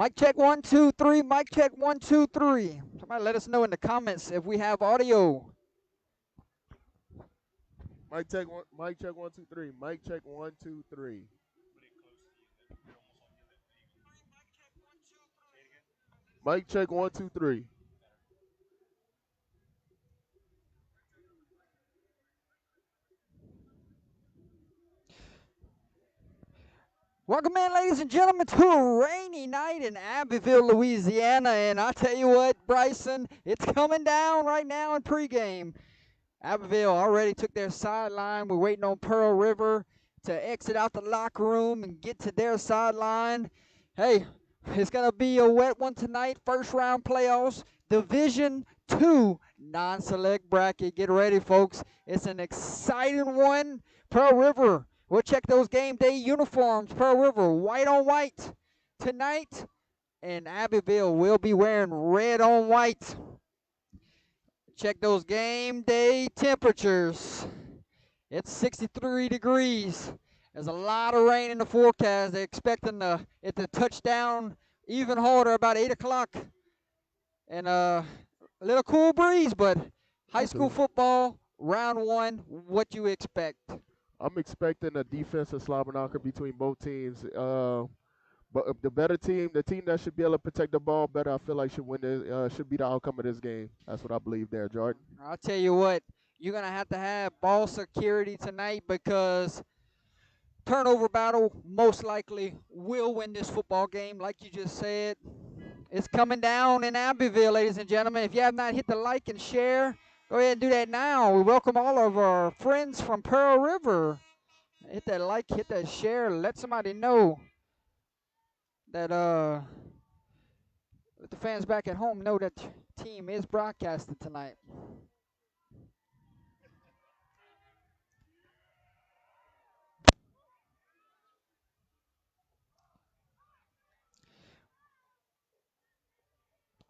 Mic check 1 2 3. Mic check 1 2 3. Somebody let us know in the comments if we have audio. Mic check one. Mic check 1 2 3. Mic check 1 2 3. Mic check 1 2 3. Welcome in, ladies and gentlemen, to a rainy night in Abbeville, Louisiana. And I tell you what, Bryson, it's coming down right now in pregame. Abbeville already took their sideline. We're waiting on Pearl River to exit out the locker room and get to their sideline. Hey, it's going to be a wet one tonight. First round playoffs, Division 2 non-select bracket. Get ready, folks. It's an exciting one. Pearl River, we'll check those game day uniforms. Pearl River, white on white tonight. And Abbeville will be wearing red on white. Check those game day temperatures. It's 63 degrees. There's a lot of rain in the forecast. They're expecting it to touch down even harder about 8 o'clock. And a little cool breeze, but high school Okay. football, round one, what you expect? I'm expecting a defensive slobber knocker between both teams. But the better team, the team that should be able to protect the ball better, I feel like should win. Should be the outcome of this game. That's what I believe there, Jordan. I'll tell you what, you're going to have ball security tonight because turnover battle most likely will win this football game, like you just said. It's coming down in Abbeville, ladies and gentlemen. If you have not hit the like and share, go ahead and do that now. We welcome all of our friends from Pearl River. Hit that like, hit that share, let somebody know that let the fans back at home know that team is broadcasted tonight.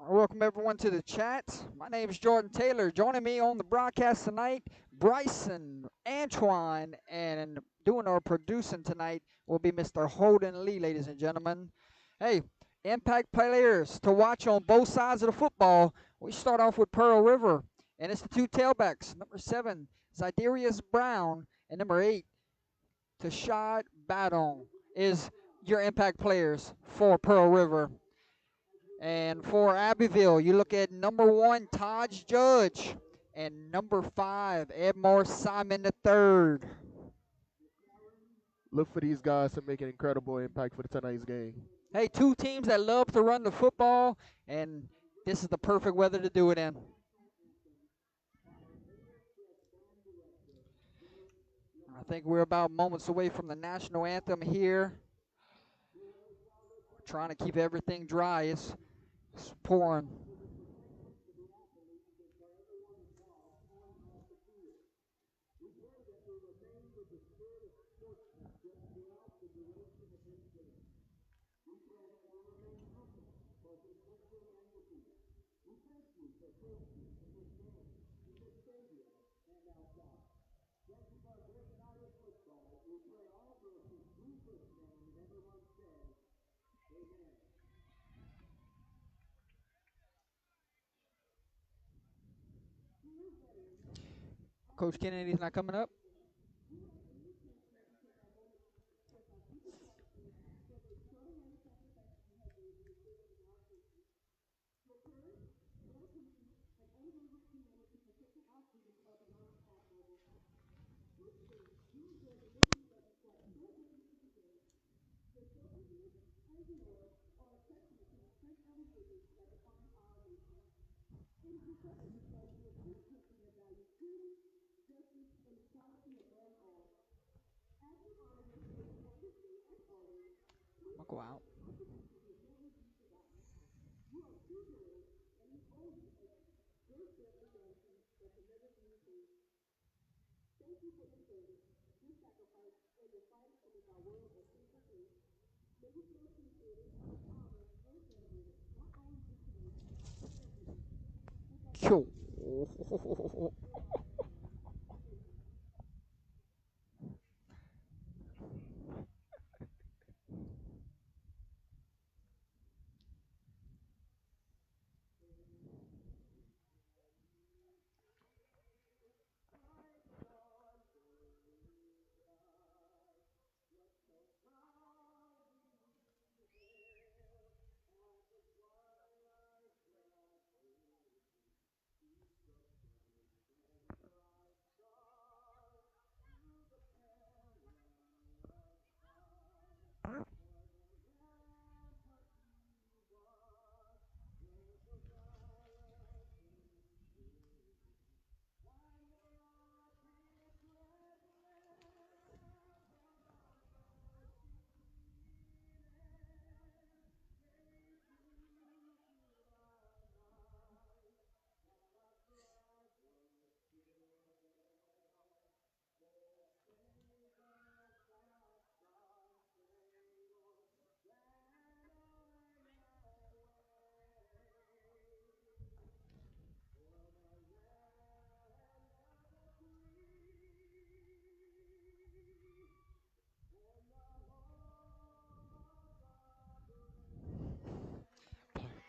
Welcome everyone to the chat. My name is Jordan Taylor. Joining me on the broadcast tonight, Bryson, Antoine, and doing our producing tonight will be Mr. Holden Lee, ladies and gentlemen. Hey, impact players to watch on both sides of the football. We start off with Pearl River, and it's the two tailbacks. Number 7, Zydarius Brown, and number 8, Tashad Badon is your impact players for Pearl River. And for Abbeville, you look at number 1, Taj Judge, and number 5, Edmore Simon III. Look for these guys to make an incredible impact for tonight's game. Hey, two teams that love to run the football, and this is the perfect weather to do it in. I think we're about moments away from the national anthem here. We're trying to keep everything dry. It's pouring. Coach Kennedy's not coming up. I'll go out. Cool.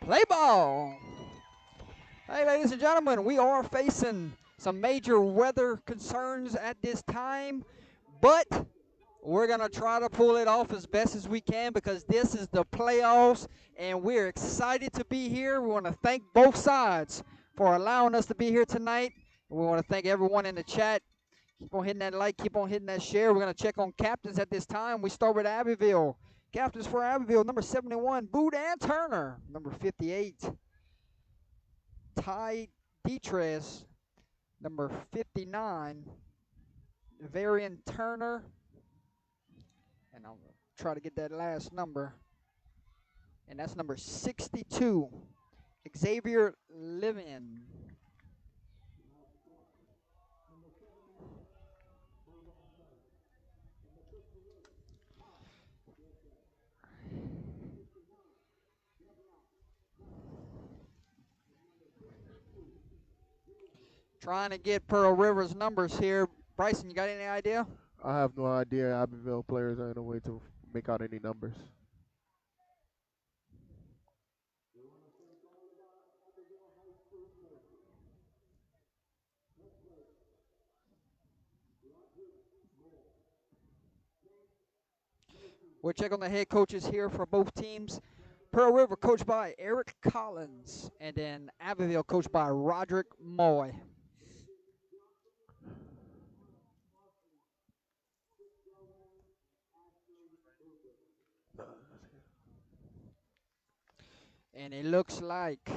Play ball. Hey, ladies and gentlemen, we are facing some major weather concerns at this time, but we're going to try to pull it off as best as we can because this is the playoffs, and we're excited to be here. We want to thank both sides for allowing us to be here tonight. We want to thank everyone in the chat. Keep on hitting that like, keep on hitting that share. We're going to check on captains at this time. We start with Abbeville. Captains for Abbeville, number 71, Boudin Turner. Number 58, Ty Detres. Number 59, Varian Turner. And I'll try to get that last number. And that's number 62, Xavier Livin. Trying to get Pearl River's numbers here. Bryson, you got any idea? I have no idea. Abbeville players are in a way to make out any numbers. We'll check on the head coaches here for both teams. Pearl River coached by Eric Collins, and then Abbeville coached by Roderick Moy. And it looks like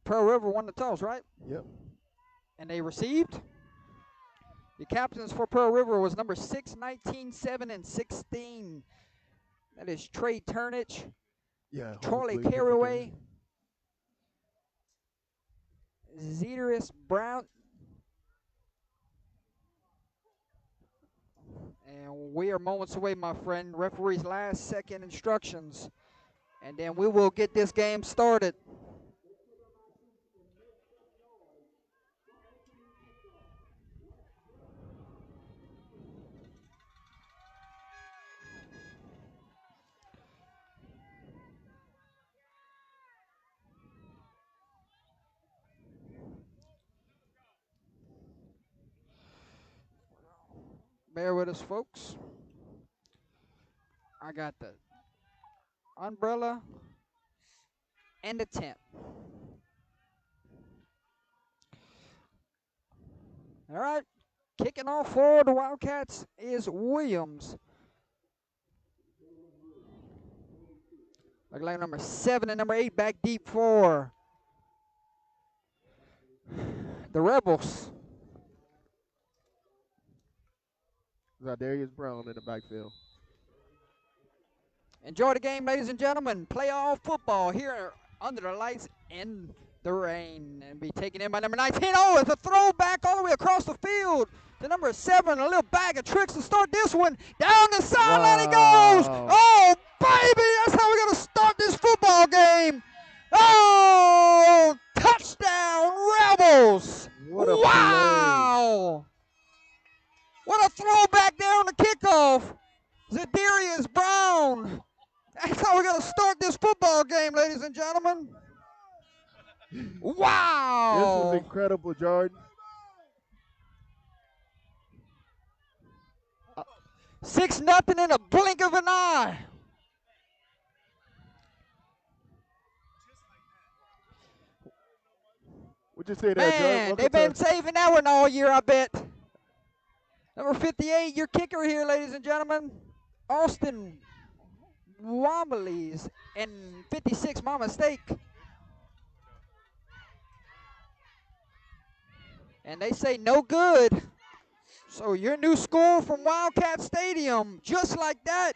Pearl River won the toss, right? Yep. And they received. The captains for Pearl River was number 6, 19, 7, and 16. That is Trey Turnich, Yeah. Charlie Carraway, Zeteris Brown. And we are moments away, my friend. Referee's last second instructions. And then we will get this game started. Bear with us, folks. I got the umbrella and the tent. All right. Kicking off for the Wildcats is Williams. Look like number 7 and number 8 back deep for the Rebels. Zadarius Brown in the backfield. Enjoy the game, ladies and gentlemen. Playoff football here under the lights in the rain. And be taken in by number 19. Oh, it's a throwback all the way across the field to number 7. A little bag of tricks to start this one. Down the sideline it goes. Oh, baby, that's how we're going to start this football game. Oh, touchdown, Rebels. What a wow. What a throwback there on the kickoff. Zadarius Brown. That's how we're going to start this football game, ladies and gentlemen. Wow. This is incredible, Jordan. 6-0 in a blink of an eye. What'd you say there, Man, Jordan? they've been saving that one all year, I bet. Number 58, your kicker here, ladies and gentlemen. Austin Womleys, and 56, my mistake. And they say no good. So your new score from Wildcat Stadium, just like that.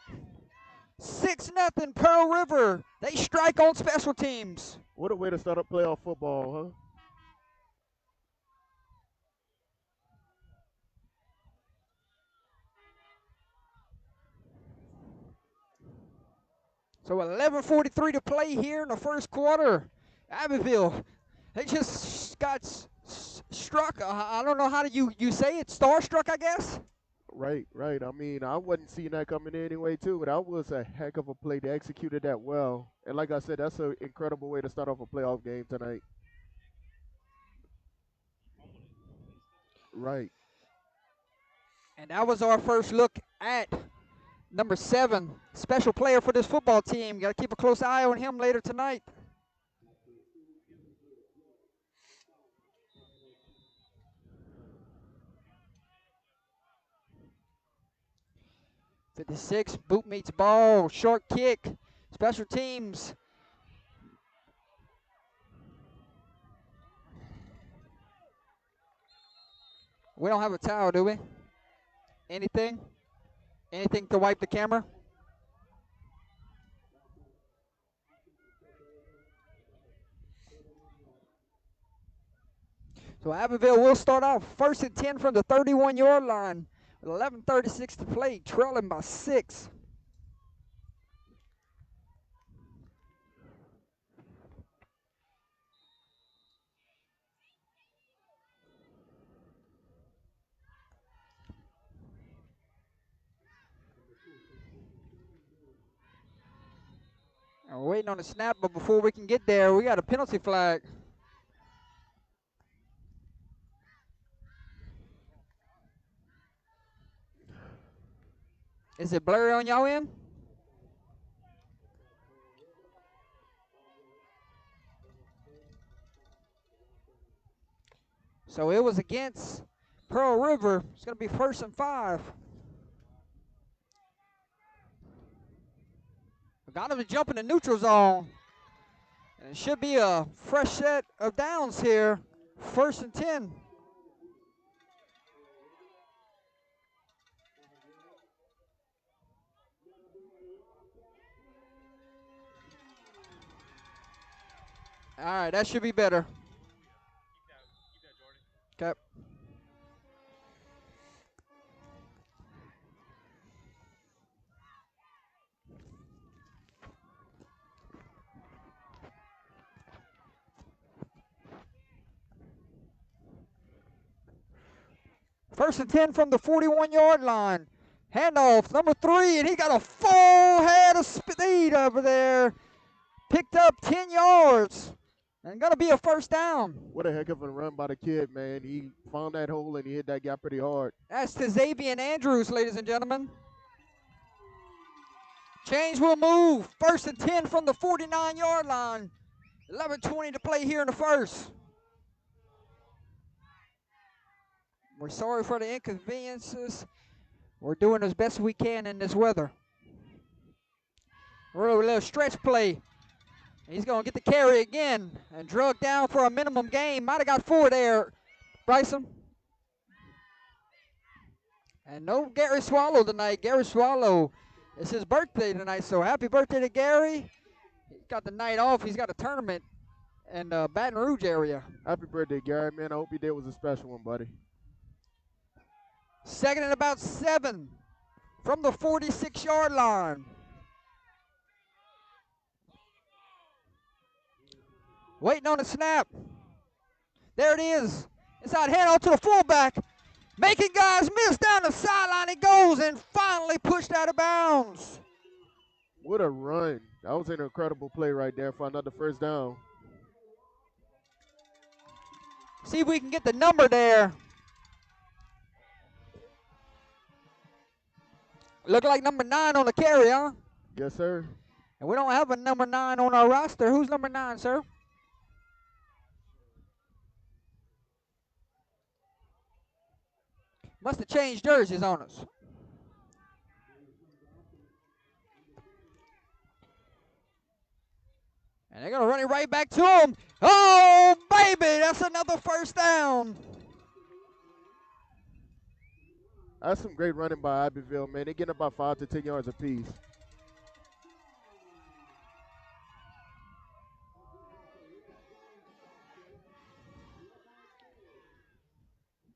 6-0 Pearl River. They strike on special teams. What a way to start up playoff football, huh? So 11:43 to play here in the first quarter. Abbeville, they just got struck. I don't know how do you say it. Starstruck, I guess. Right, right. I mean, I wasn't seeing that coming in anyway, too, but that was a heck of a play. They executed that well. And like I said, that's an incredible way to start off a playoff game tonight. Right. And that was our first look at number 7, special player for this football team. Got to keep a close eye on him later tonight. '56, boot meets ball, short kick, special teams. We don't have a towel, do we? Anything? Anything to wipe the camera? So Abbeville will start off 1st and 10 from the 31-yard line with 11:36 to play, trailing by 6. And we're waiting on the snap, but before we can get there, we got a penalty flag. Is it blurry on y'all end? So it was against Pearl River. It's going to be 1st and 5. We got him to jump in the neutral zone. And it should be a fresh set of downs here. 1st and 10. All right, that should be better. Okay. First and 10 from the 41-yard line. Handoff, number 3, and he got a full head of speed over there. Picked up 10 yards. And going to be a 1st down. What a heck of a run by the kid, man. He found that hole and he hit that guy pretty hard. That's to Xavier Andrews, ladies and gentlemen. Change will move. 1st and 10 from the 49-yard line. 11:20 to play here in the 1st. We're sorry for the inconveniences. We're doing as best we can in this weather. We're a little stretch play. He's going to get the carry again and drug down for a minimum gain. Might have got 4 there, Bryson. And no Gary Swallow tonight. Gary Swallow, it's his birthday tonight, so happy birthday to Gary. He's got the night off. He's got a tournament in Baton Rouge area. Happy birthday, Gary, man. I hope your day was a special one, buddy. 2nd and about 7 from the 46-yard line. Waiting on the snap. There it is. Inside handoff to the fullback. Making guys miss down the sideline. It goes and finally pushed out of bounds. What a run. That was an incredible play right there for another 1st down. See if we can get the number there. Look like number 9 on the carry, huh? Yes, sir. And we don't have a number 9 on our roster. Who's number 9, sir? Must have changed jerseys on us. And they're going to run it right back to him. Oh, baby, that's another 1st down. That's some great running by Abbeville, man. They're getting about 5 to 10 yards apiece.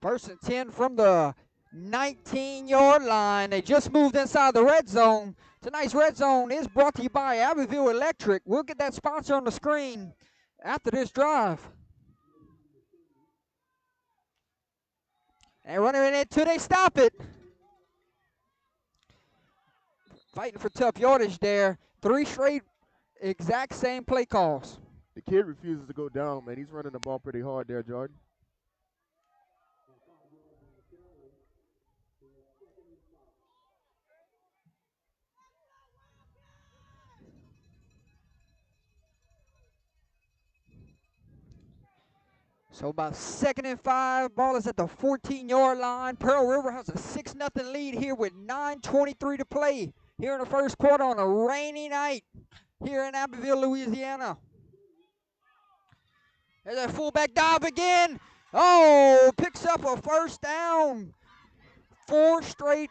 First and 10 from the 19-yard line. They just moved inside the red zone. Tonight's red zone is brought to you by Abbeville Electric. We'll get that sponsor on the screen after this drive. And running it until they stop it. fighting for tough yardage there. 3 straight exact same play calls. The kid refuses to go down, man. He's running the ball pretty hard there, Jordan. So about 2nd and 5. Ball is at the 14-yard line. Pearl River has a 6-0 lead here with 9:23 to play here in the first quarter on a rainy night here in Abbeville, Louisiana. There's that fullback dive again. Oh, picks up a first down. 4 straight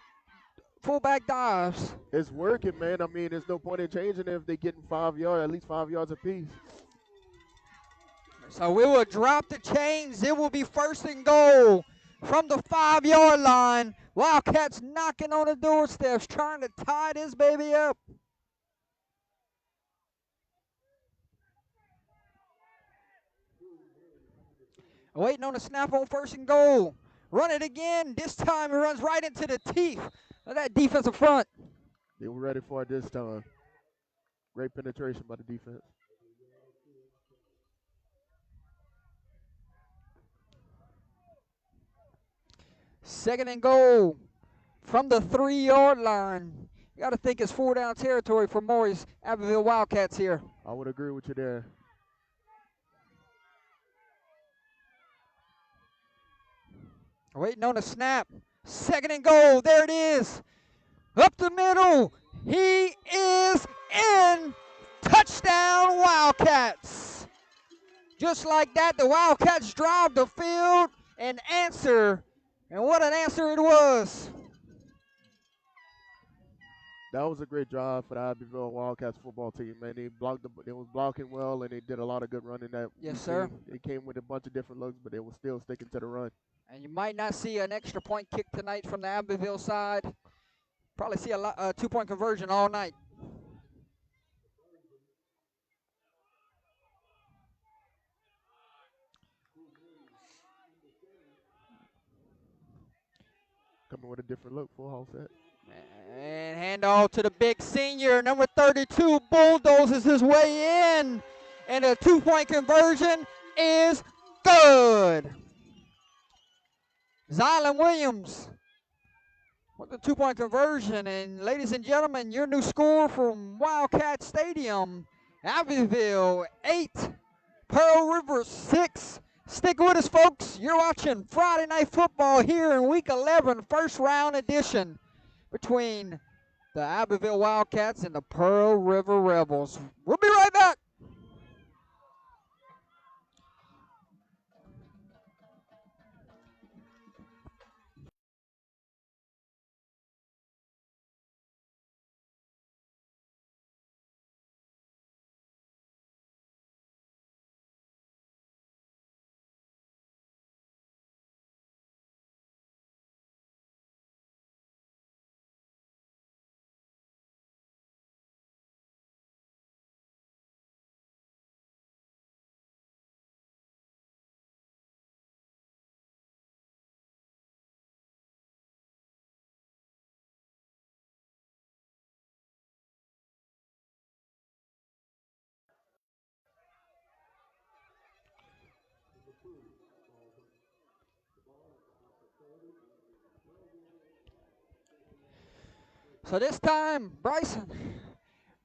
fullback dives. It's working, man. I mean, there's no point in changing it if they're getting 5 yards, at least 5 yards apiece. So we will drop the chains. It will be 1st and goal from the 5-yard line. Wildcats knocking on the doorsteps, trying to tie this baby up. Waiting on the snap on 1st and goal. Run it again. This time it runs right into the teeth of that defensive front. They were ready for it this time. Great penetration by the defense. Second and goal from the 3-yard line. You got to think it's 4-down territory for Maury's Abbeville Wildcats here. I would agree with you there. Waiting on the snap. Second and goal. There it is. Up the middle. He is in. Touchdown, Wildcats. Just like that, the Wildcats drive the field and answer. And what an answer it was. That was a great drive for the Abbeville Wildcats football team, man. They was blocking well, and they did a lot of good running. Yes, sir. It came with a bunch of different looks, but they were still sticking to the run. And you might not see an extra point kick tonight from the Abbeville side. Probably see a 2-point conversion all night. Coming with a different look, full house set. And handoff to the big senior, number 32, bulldozes his way in. And a 2-point conversion is good. Zylan Williams with the 2-point conversion. And ladies and gentlemen, your new score from Wildcat Stadium, Abbeville 8, Pearl River 6. Stick with us, folks. You're watching Friday Night Football here in Week 11, first round edition between the Abbeville Wildcats and the Pearl River Rebels. We'll be right back. So this time, Bryson,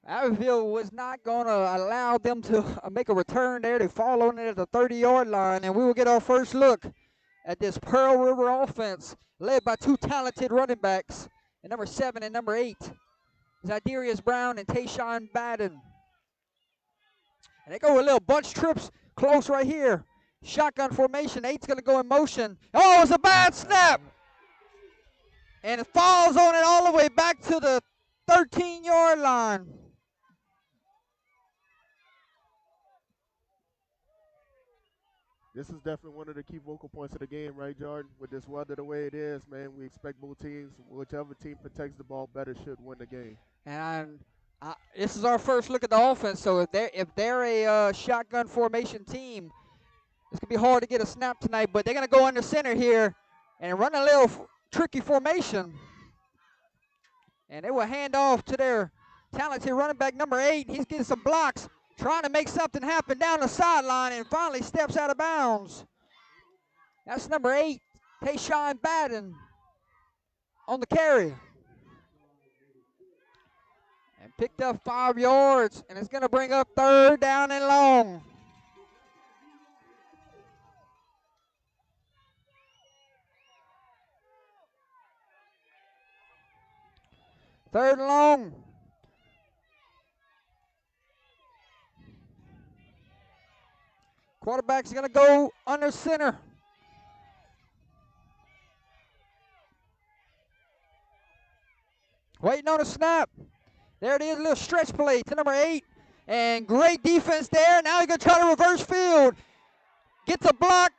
Abbeville was not going to allow them to make a return there. They fall on it at the 30-yard line, and we will get our first look at this Pearl River offense led by 2 talented running backs, and number 7 and number 8, Zydarius Brown and Tayshawn Baden. And they go with little bunch trips close right here. Shotgun formation, 8's going to go in motion. Oh, it's a bad snap. And it falls on it all the way back to the 13-yard line. This is definitely one of the key vocal points of the game, right, Jordan? With this weather the way it is, man, we expect both teams, whichever team protects the ball better should win the game. And this is our first look at the offense, so if they're a shotgun formation team, it's going to be hard to get a snap tonight, but they're going to go under center here and run a little tricky formation. And they will hand off to their talented running back, number 8. He's getting some blocks, trying to make something happen down the sideline, and finally steps out of bounds. That's number 8, Tayshawn Batten, on the carry. And picked up 5 yards, and it's going to bring up 3rd down and long. Third and long. Quarterback's going to go under center. Waiting on a snap. There it is, a little stretch play to number 8. And great defense there. Now he's going to try to reverse field. Gets a block,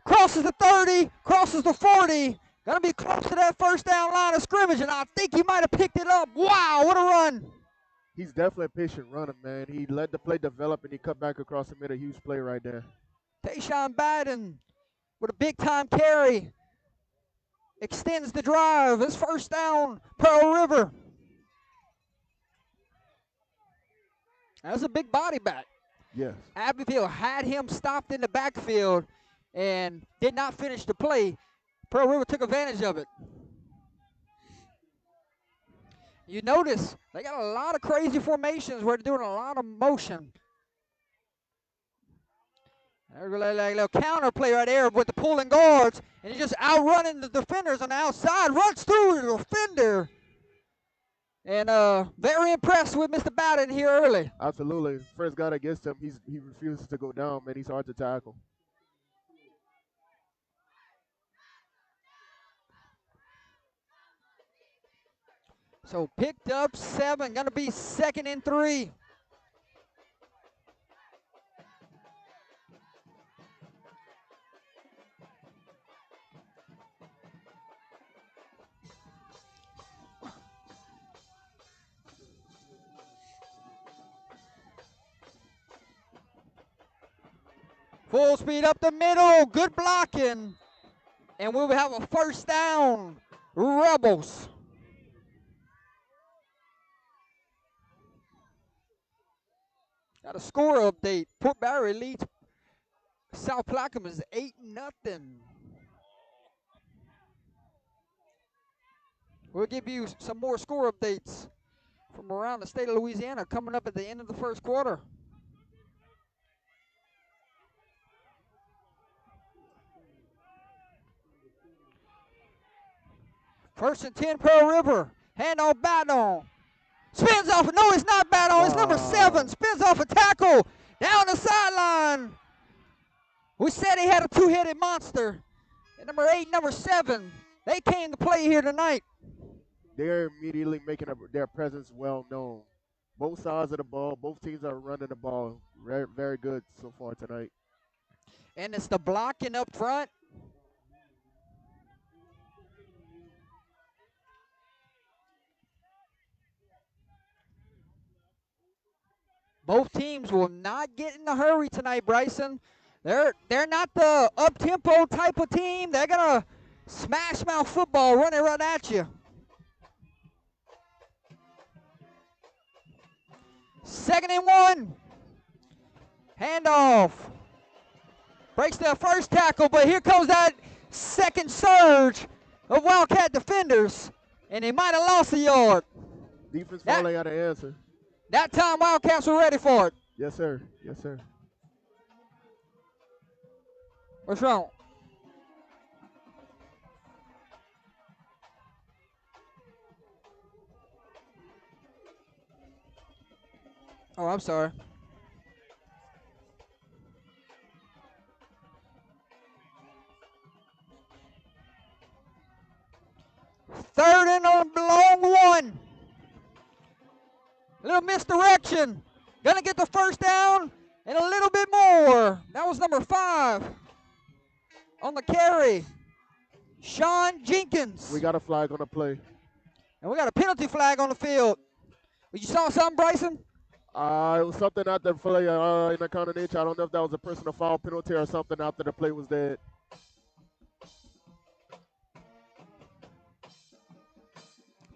crosses the 30, crosses the 40. Going to be close to that first down line of scrimmage, and I think he might have picked it up. Wow, what a run. He's definitely a patient runner, man. He let the play develop, and he cut back across and made a huge play right there. Tayshawn Batten with a big-time carry. Extends the drive. It's first down, Pearl River. That's a big body back. Yes. Abbeville had him stopped in the backfield and did not finish the play. Pearl River took advantage of it. You notice they got a lot of crazy formations where they're doing a lot of motion. There's a little counter play right there with the pulling guards, and he's just outrunning the defenders on the outside, runs through the defender. And very impressed with Mr. Batten here early. Absolutely. First guy that gets him, he refuses to go down, man. He's hard to tackle. So picked up 7, going to be 2nd and 3. Full speed up the middle, good blocking. And we will have a first down, Rebels. Got a score update. Port Barry leads South Plaquemines 8-0. We'll give you some more score updates from around the state of Louisiana coming up at the end of the first quarter. First and 10, Pearl River. Hand off Baton. Spins off. No, it's not Baton. It's number 7. Spins off a tackle. Down the sideline. We said he had a two-headed monster. And number 8, number 7. They came to play here tonight. They're immediately making their presence well known. Both sides of the ball, both teams are running the ball. Very, very good so far tonight. And it's the blocking up front. Both teams will not get in a hurry tonight, Bryson. They're not the up-tempo type of team. They're going to smash mouth football, running right at you. 2nd and 1. Handoff. Breaks their first tackle, but here comes that second surge of Wildcat defenders, and they might have lost a yard. Defense finally got an answer. That time Wildcats were ready for it. Yes, sir. Yes, sir. What's wrong? Oh, I'm sorry. Third and a long one. A little misdirection. Gonna get the first down and a little bit more. That was number 5 on the carry. Sean Jenkins. We got a flag on the play. And we got a penalty flag on the field. You saw something, Bryson? It was something after the play in the kind of nature. I don't know if that was a personal foul penalty or something after the play was dead.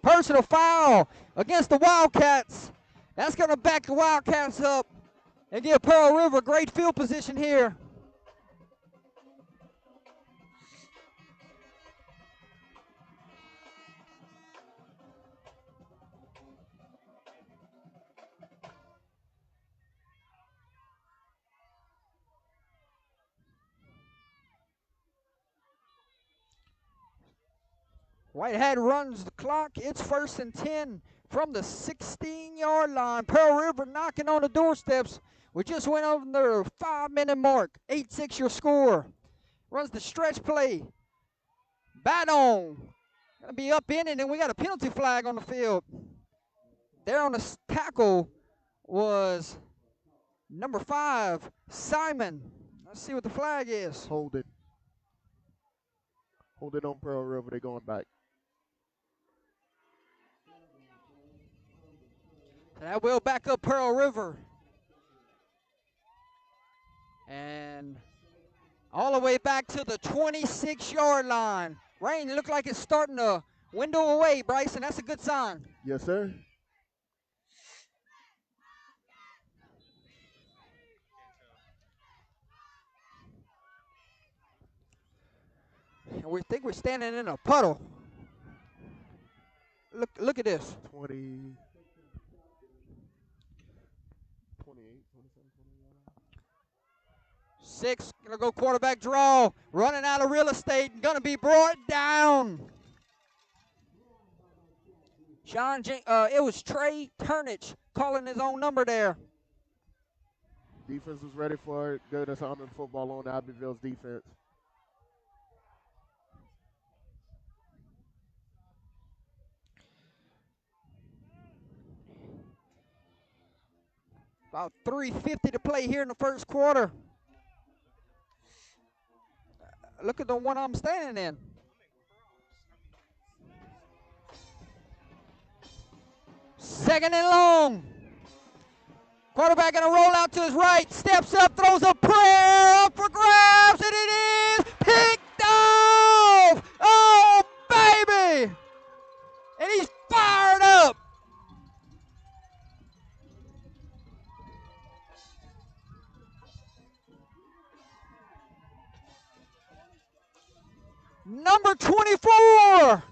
Personal foul against the Wildcats. That's going to back the Wildcats up and give Pearl River great field position here. Whitehead runs the clock. It's 1st and 10 from the 16-yard line. Pearl River knocking on the doorsteps. We just went over the 5-minute mark. 8-6 your score. Runs the stretch play. Bat on. Gonna be up in it, and we got a penalty flag on the field. There on the tackle was number 5, Simon. Let's see what the flag is. Hold it. Hold it on Pearl River. They're going back. That will back up Pearl River. And all the way back to the 26-yard line. Rain look like it's starting to window away, Bryson. That's a good sign. Yes, sir. And we think we're standing in a puddle. Look at this. 20. 6, gonna go quarterback draw, running out of real estate, gonna be brought down. It was Trey Turnage calling his own number there. Defense was ready for it. Good assignment football on Abbeville's defense. About 3:50 to play here in the first quarter. Look at the one I'm standing in. Second and long. Quarterback gonna roll out to his right, steps up, throws a prayer up for grabs, and it is picked off! Oh, baby! And he's fired up. Number 24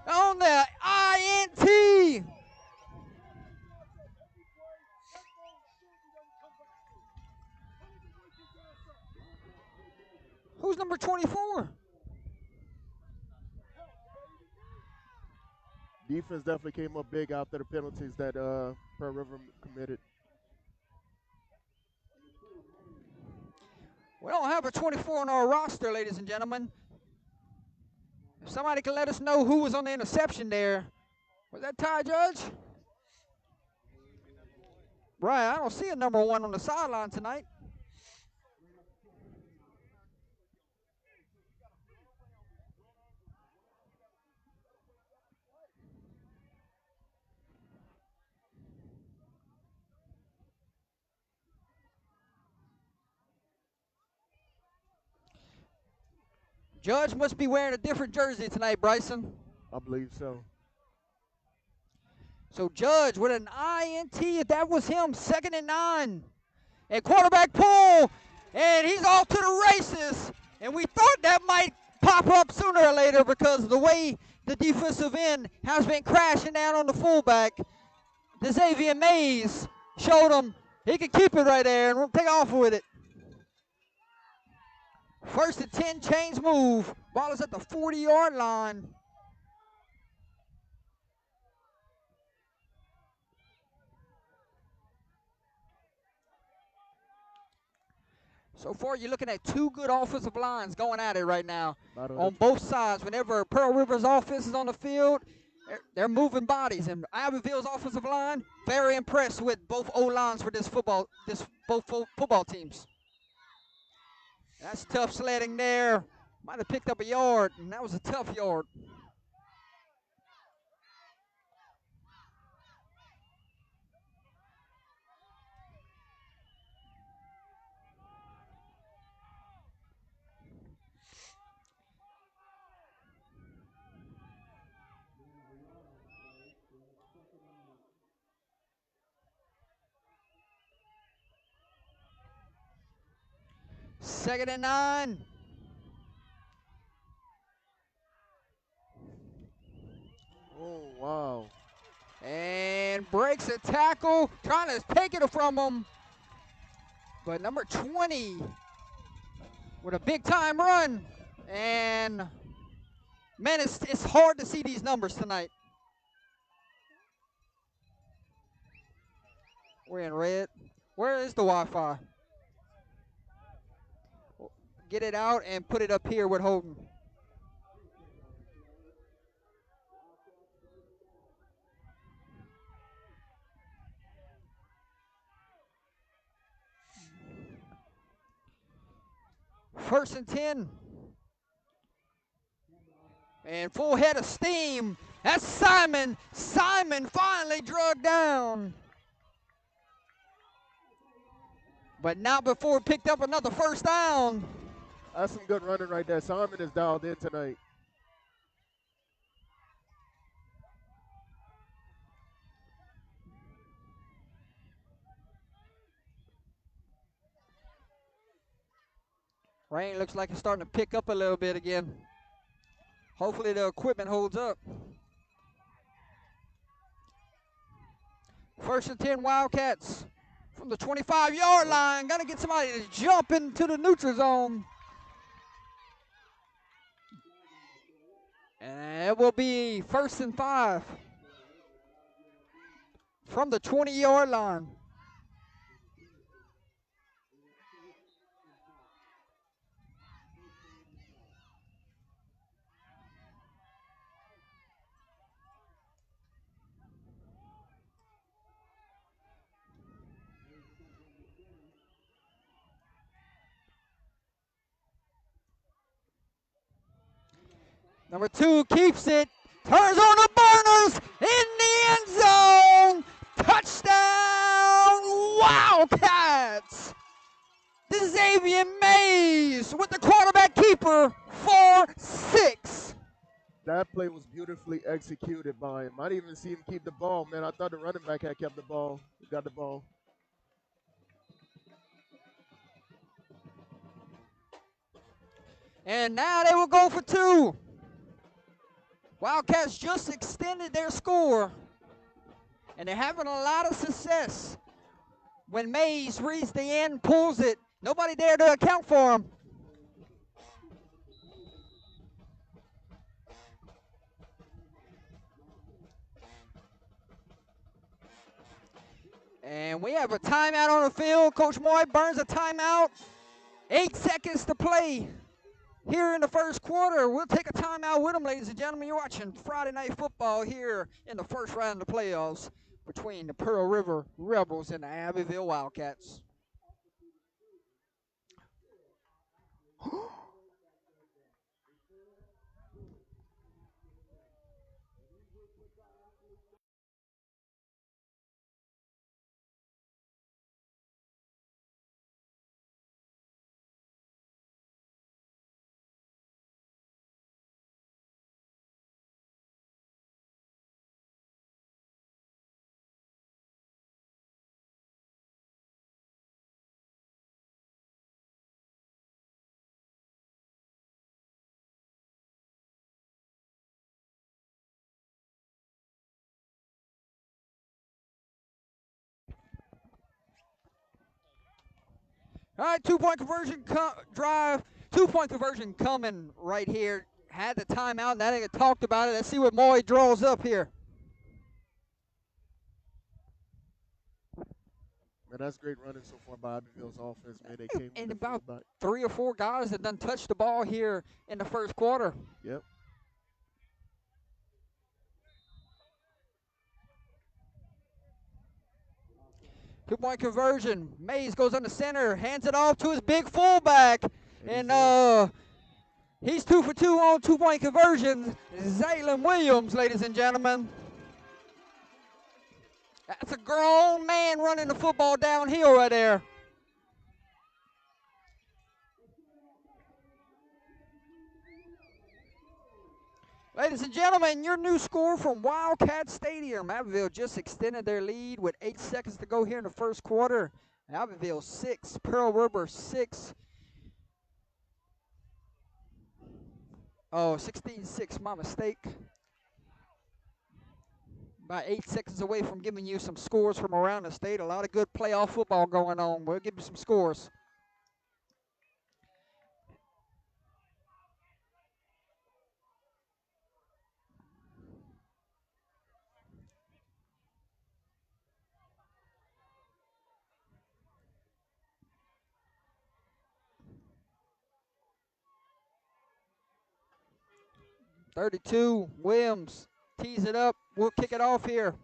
on the INT. Who's number 24? Defense definitely came up big after the penalties that Pearl River committed. We don't have a 24 on our roster, ladies and gentlemen. If somebody can let us know who was on the interception there. Was that Ty Judge? Right, I don't see a number 1 on the sideline tonight. Judge must be wearing a different jersey tonight, Bryson. I believe so. So Judge with an INT, if that was him, 2nd and 9. And quarterback pull, and he's off to the races. And we thought that might pop up sooner or later because of the way the defensive end has been crashing down on the fullback. Xavier Mays showed him he could keep it right there and take off with it. 1st and 10, change move. Ball is at the 40-yard line. So far, you're looking at 2 good offensive lines going at it right now on both sides. Whenever Pearl River's offense is on the field, they're moving bodies. And Abbeville's offensive line, very impressed with both O-lines for both football teams. That's tough sledding there. Might have picked up a yard, and that was a tough yard. 2nd and 9. Oh, wow. And breaks a tackle, trying to take it from him. But number 20 with a big time run. And man, it's hard to see these numbers tonight. We're in red. Where is the Wi-Fi? Get it out and put it up here with Holden. First and 10. And full head of steam. That's Simon. Simon finally drugged down. But not before picked up another first down. That's some good running right there. Simon is dialed in tonight. Rain looks like it's starting to pick up a little bit again. Hopefully the equipment holds up. First and 10 Wildcats from the 25-yard line. Got to get somebody to jump into the neutral zone. And it will be 1st and 5 from the 20-yard line. Number 2 keeps it, turns on the burners, in the end zone, touchdown Wildcats! Xavier Mays with the quarterback keeper, 4-6. That play was beautifully executed by him. I didn't even see him keep the ball, man. I thought the running back had kept the ball. He got the ball. And now they will go for 2. Wildcats just extended their score, and they're having a lot of success. When Mays reads the end, pulls it, nobody there to account for him. And we have a timeout on the field. Coach Moy burns a timeout. 8 seconds to play here in the first quarter. We'll take a timeout with them, ladies and gentlemen. You're watching Friday Night Football here in the first round of the playoffs between the Pearl River Rebels and the Abbeville Wildcats. All right, two-point conversion drive. Two-point conversion coming right here. Had the timeout. Now they talked about it. Let's see what Moy draws up here. Man, that's great running so far by Abbeville's offense, man. They came And with about back. 3 or 4 guys that done touched the ball here in the first quarter. Yep. Two-point conversion. Mays goes on the center, hands it off to his big fullback. And he's 2 for 2 on two-point conversions. Zaylen Williams, ladies and gentlemen. That's a grown man running the football downhill right there. Ladies and gentlemen, your new score from Wildcat Stadium. Abbeville just extended their lead with 8 seconds to go here in the first quarter. Abbeville 6, Pearl River 6. Oh, 16-6, my mistake. About 8 seconds away from giving you some scores from around the state. A lot of good playoff football going on. We'll give you some scores. .32, Williams tees it up. We'll kick it off here.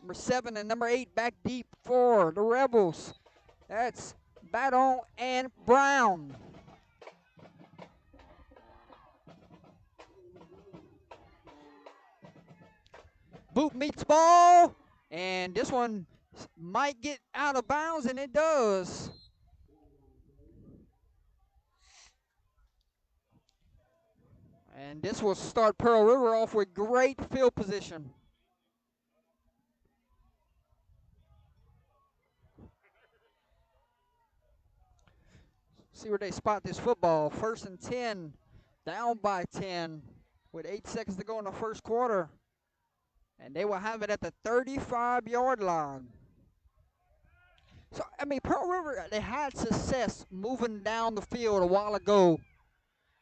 Number 7 and number 8 back deep for the Rebels. That's Baton and Brown. Boot meets ball, and this one might get out of bounds, and it does. And this will start Pearl River off with great field position. See where they spot this football. 1st and 10, down by 10 with 8 seconds to go in the first quarter. And they will have it at the 35-yard line. So, I mean, Pearl River, they had success moving down the field a while ago.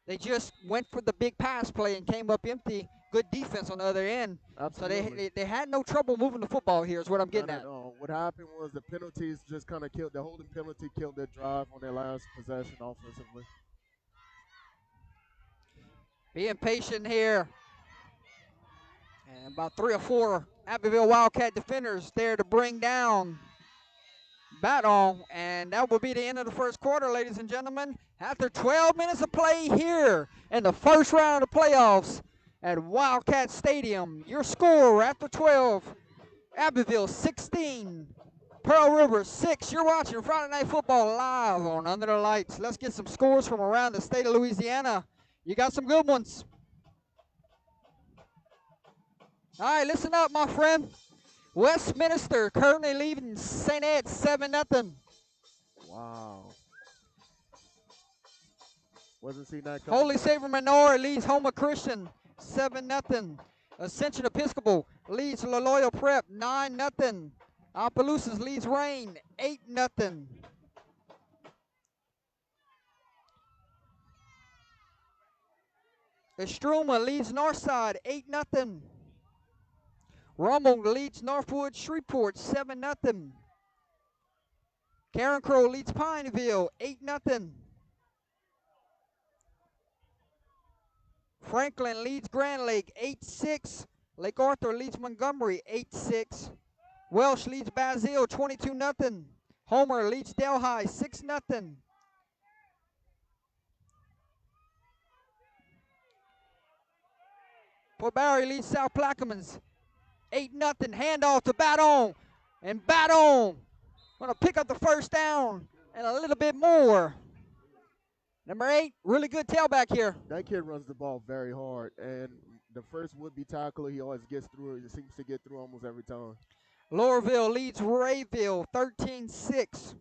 They just went for the big pass play and came up empty. Good defense on the other end. Absolutely. So they had no trouble moving the football here is what I'm getting at. What happened was the penalties just kind of killed, the holding penalty killed their drive on their last possession offensively. Being patient here. And about 3 or 4 Abbeville Wildcat defenders there to bring down Baton. And that will be the end of the first quarter, ladies and gentlemen. After 12 minutes of play here in the first round of the playoffs at Wildcat Stadium, your score after 12, Abbeville 16, Pearl River 6. You're watching Friday Night Football live on Under the Lights. Let's get some scores from around the state of Louisiana. You got some good ones. All right, listen up, my friend. Westminster currently leading St. Ed 7-0. Wow. Wasn't seeing that coming. Holy Savior Menor leads Homer Christian 7-0. Ascension Episcopal leads Loyola Prep 9-0. Opelousas leads Rain 8-0. Estruma leads Northside 8-0. Rummel leads Northwood Shreveport 7-0. Karen Crow leads Pineville 8-0. Franklin leads Grand Lake 8-6. Lake Arthur leads Montgomery 8-6. Welsh leads Basile 22-0. Homer leads Delhi 6-0. Port Barry leads South Plaquemines 8-0. Handoff to Baton. And Baton going to pick up the first down and a little bit more. Number 8, really good tailback here. That kid runs the ball very hard, and the first would-be tackler, he always gets through. He seems to get through almost every time. Lowerville leads Rayville 13-6.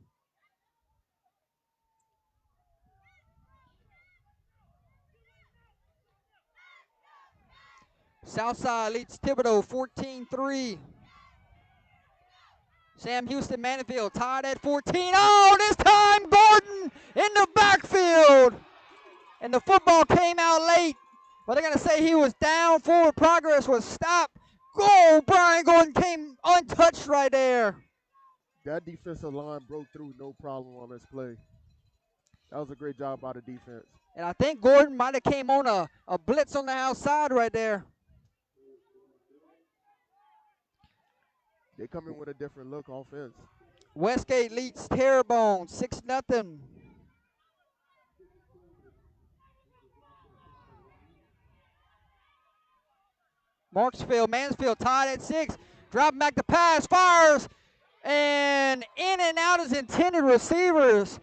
Southside leads Thibodaux 14-3. Sam Houston Manifield tied at 14. Oh, this time Gordon in the backfield. And the football came out late. But they're going to say he was down. Forward progress was stopped. Goal. Brian Gordon came untouched right there. That defensive line broke through no problem on this play. That was a great job by the defense. And I think Gordon might have came on a blitz on the outside right there. They come in with a different look offense. Westgate leads Terrebonne 6-0. Marksville, Mansfield tied at 6. Dropping back the pass, fires, and in and out his intended receivers.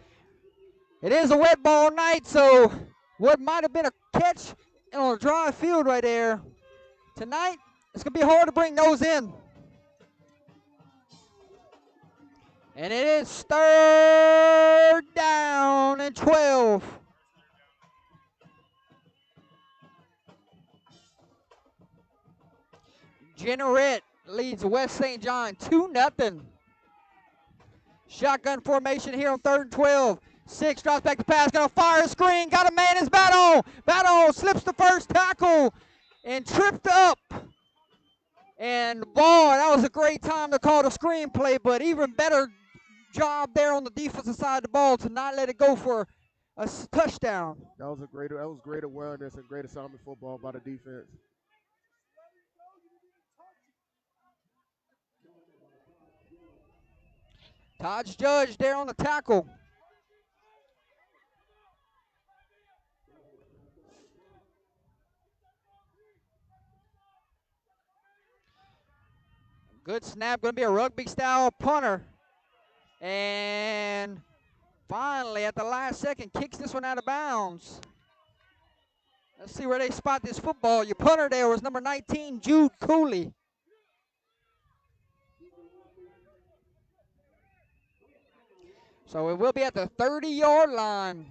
It is a wet ball night, so what might have been a catch on a dry field right there, tonight, it's going to be hard to bring those in. And it is 3rd down and 12. Jeanneret leads West St. John 2-0. Shotgun formation here on 3rd and 12. 6 drops back to pass, gonna fire a screen, got a man, it's Battle. Battle slips the first tackle and tripped up. And boy, that was a great time to call the screenplay, but even better job there on the defensive side of the ball to not let it go for a touchdown. That was great awareness and great assignment football by the defense. Taj Judge there on the tackle. Good snap, going to be a rugby-style punter. And finally, at the last second, kicks this one out of bounds. Let's see where they spot this football. Your punter there was number 19, Jude Cooley. So it will be at the 30-yard line.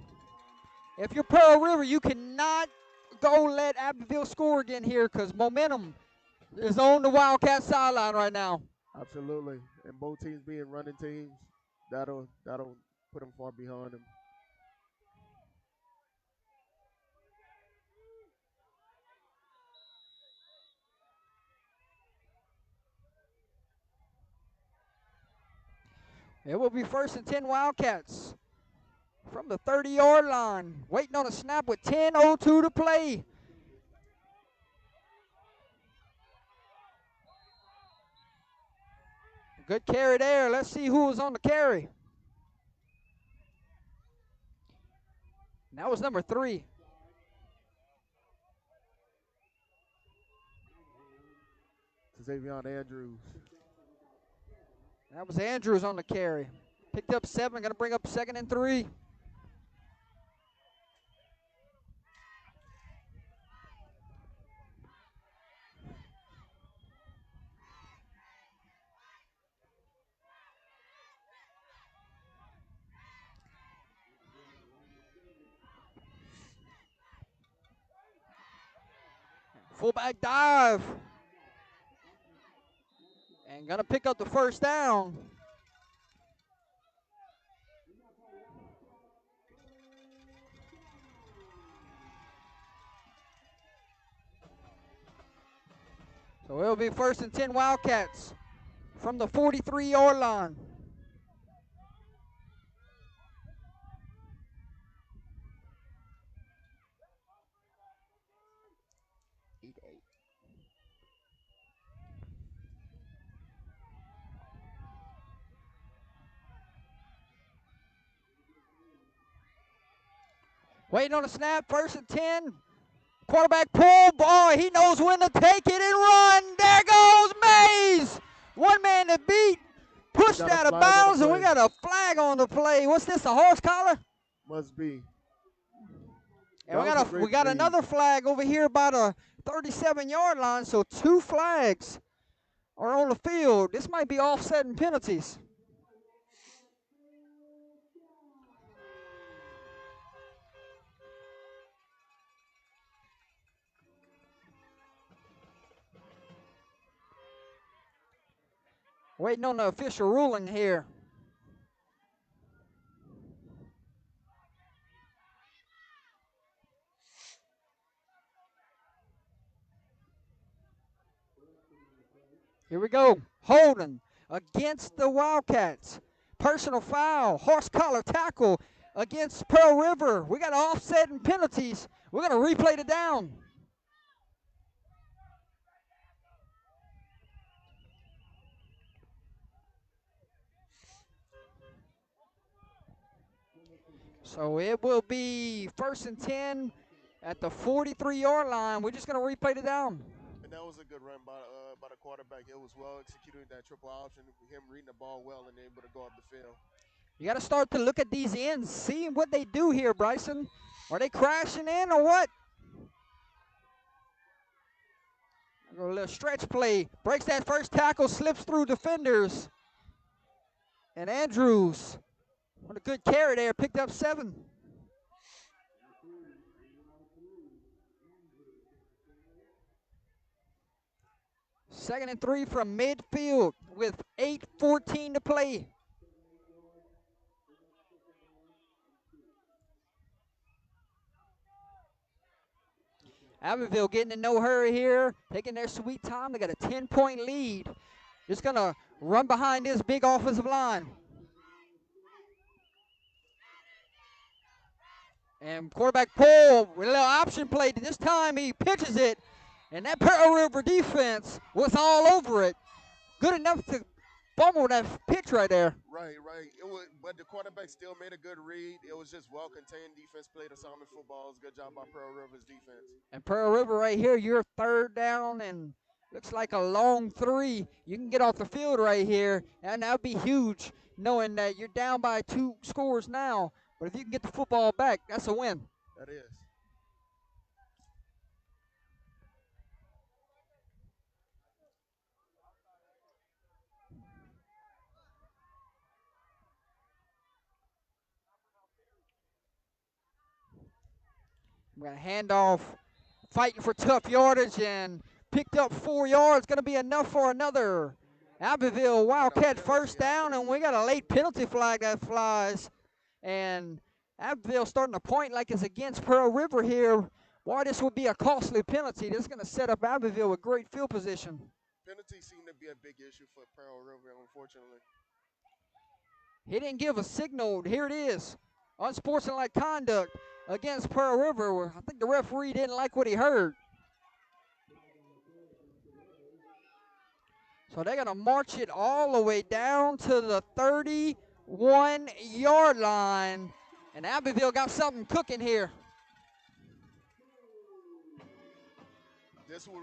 If you're Pearl River, you cannot go let Abbeville score again here because momentum is on the Wildcat sideline right now. Absolutely. And both teams being running teams, that'll put them far behind them. It will be 1st and 10 Wildcats from the 30-yard line. Waiting on a snap with 10:02 to play. Good carry there. Let's see who was on the carry. And that was number 3. Xavion Andrews. That was Andrews on the carry. Picked up 7, going to bring up 2nd and 3. Fullback dive. And going to pick up the 1st down. So it'll be 1st and 10 Wildcats from the 43-yard line. Waiting on a snap, 1st and 10. Quarterback pull, boy, he knows when to take it and run. There goes Mays. One man to beat, pushed out of bounds, and we got a flag on the play. What's this, a horse collar? Must be. And we got another flag over here by the 37-yard line, so 2 flags are on the field. This might be offsetting penalties. Waiting on the official ruling here. Here we go. Holding against the Wildcats. Personal foul, horse collar tackle against Pearl River. We got offsetting penalties. We're going to replay the down. So it will be 1st and 10 at the 43-yard line. We're just going to replay it down. And that was a good run by the quarterback. It was well executed, that triple option, him reading the ball well and able to go up the field. You got to start to look at these ends, see what they do here, Bryson. Are they crashing in or what? A little stretch play. Breaks that first tackle, slips through defenders. And Andrews, what a good carry there, picked up 7. 2nd and 3 from midfield with 8:14 to play. Abbeville getting in no hurry here, taking their sweet time. They got a 10-point lead. Just going to run behind this big offensive line. And quarterback pull with a little option play. This time he pitches it, and that Pearl River defense was all over it. Good enough to fumble that pitch right there. Right. But the quarterback still made a good read. It was just well-contained defense, played assignment footballs. Good job by Pearl River's defense. And Pearl River right here, you're 3rd down and looks like a long 3. You can get off the field right here, and that would be huge, knowing that you're down by 2 scores now. But if you can get the football back, that's a win. That is. We got a handoff, fighting for tough yardage, and picked up 4 yards. Going to be enough for another Abbeville Wildcat first down, and we got a late penalty flag that flies. And Abbeville starting to point like it's against Pearl River here. Boy, this will be a costly penalty. This is going to set up Abbeville with great field position. Penalties seem to be a big issue for Pearl River, unfortunately. He didn't give a signal. Here it is. Unsportsmanlike conduct against Pearl River. I think the referee didn't like what he heard. So they're going to march it all the way down to the 31-yard line. And Abbeville got something cooking here. This will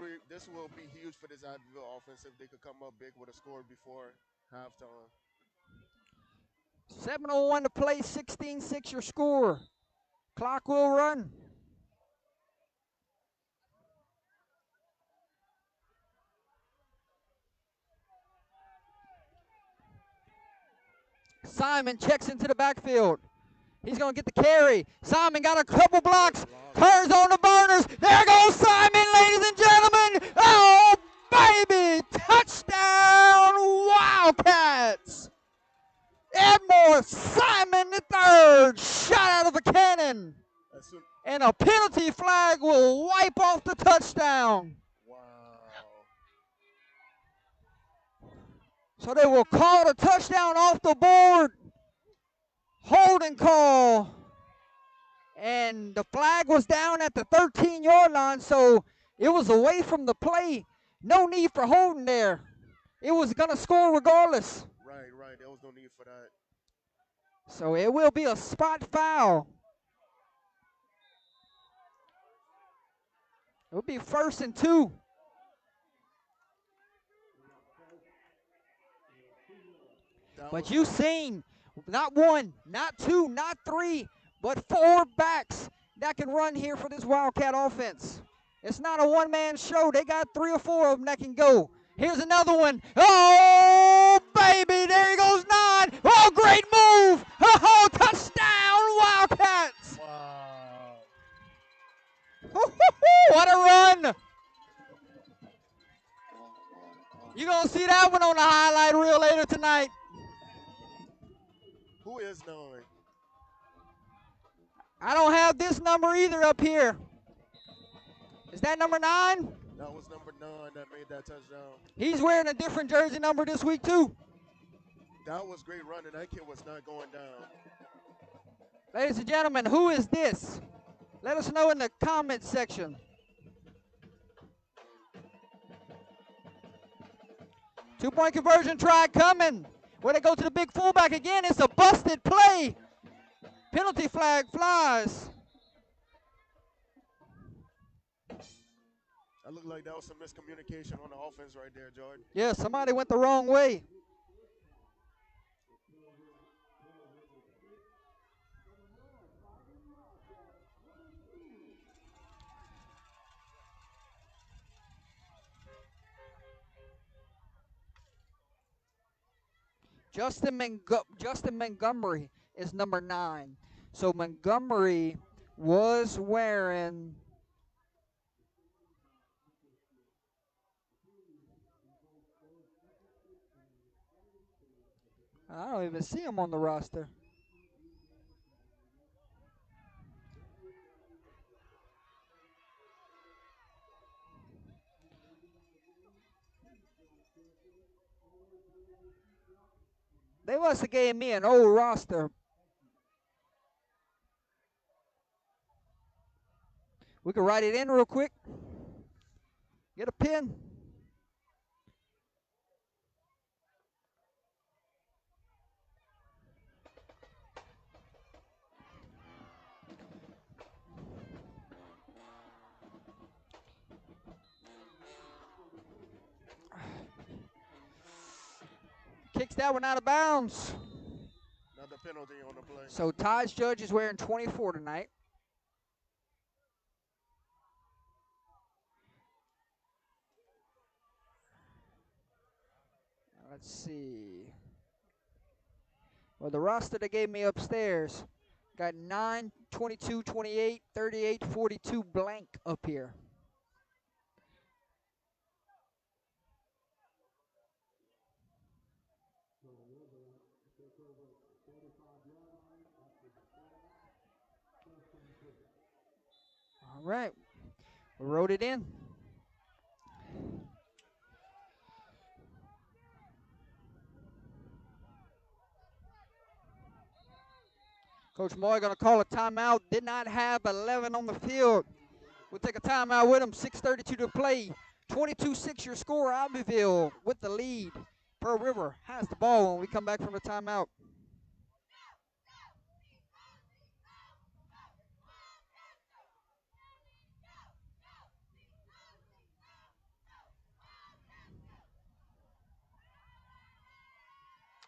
be huge for this Abbeville offense if they could come up big with a score before halftime. 7:01 to play, 16-6 your score. Clock will run. Simon checks into the backfield. He's going to get the carry. Simon got a couple blocks. Turns on the burners. There goes Simon, ladies and gentlemen. Oh, baby. Touchdown, Wildcats. Edmore Simon III shot out of a cannon. And a penalty flag will wipe off the touchdown. Wow. So they will call the touchdown off the board. Holding call. And the flag was down at the 13-yard line, so it was away from the play. No need for holding there. It was going to score regardless. Right. There was no need for that. So it will be a spot foul. It will be 1st and 2. But you've seen not 1, not 2, not 3, but 4 backs that can run here for this Wildcat offense. It's not a one-man show. They got 3 or 4 of them that can go. Here's another one. Oh, baby, there he goes 9. Oh, great move. Oh, touchdown, Wildcats. Wow. What a run. You're going to see that one on the highlight reel later tonight. Who is 9? I don't have this number either up here. Is that number 9? That was number 9 that made that touchdown. He's wearing a different jersey number this week, too. That was great running. That kid was not going down. Ladies and gentlemen, who is this? Let us know in the comments section. Two-point conversion try coming. Where they go to the big fullback again. It's a busted play. Penalty flag flies. That looked like that was some miscommunication on the offense right there, Jordan. Yeah, somebody went the wrong way. Justin Montgomery is number 9. So Montgomery was wearing I don't even see him on the roster. They must have gave me an old roster. We can write it in real quick. Get a pen. Kicks that one out of bounds. Another penalty on the play. So Ty's Judge is wearing 24 tonight. Let's see. Well, the roster they gave me upstairs got 9, 22, 28, 38, 42 blank up here. All right. We wrote it in. Coach Moy going to call a timeout. Did not have 11 on the field. We'll take a timeout with him. 6:32 to play. 22-6 your score. Abbeville with the lead. Pearl River has the ball when we come back from the timeout.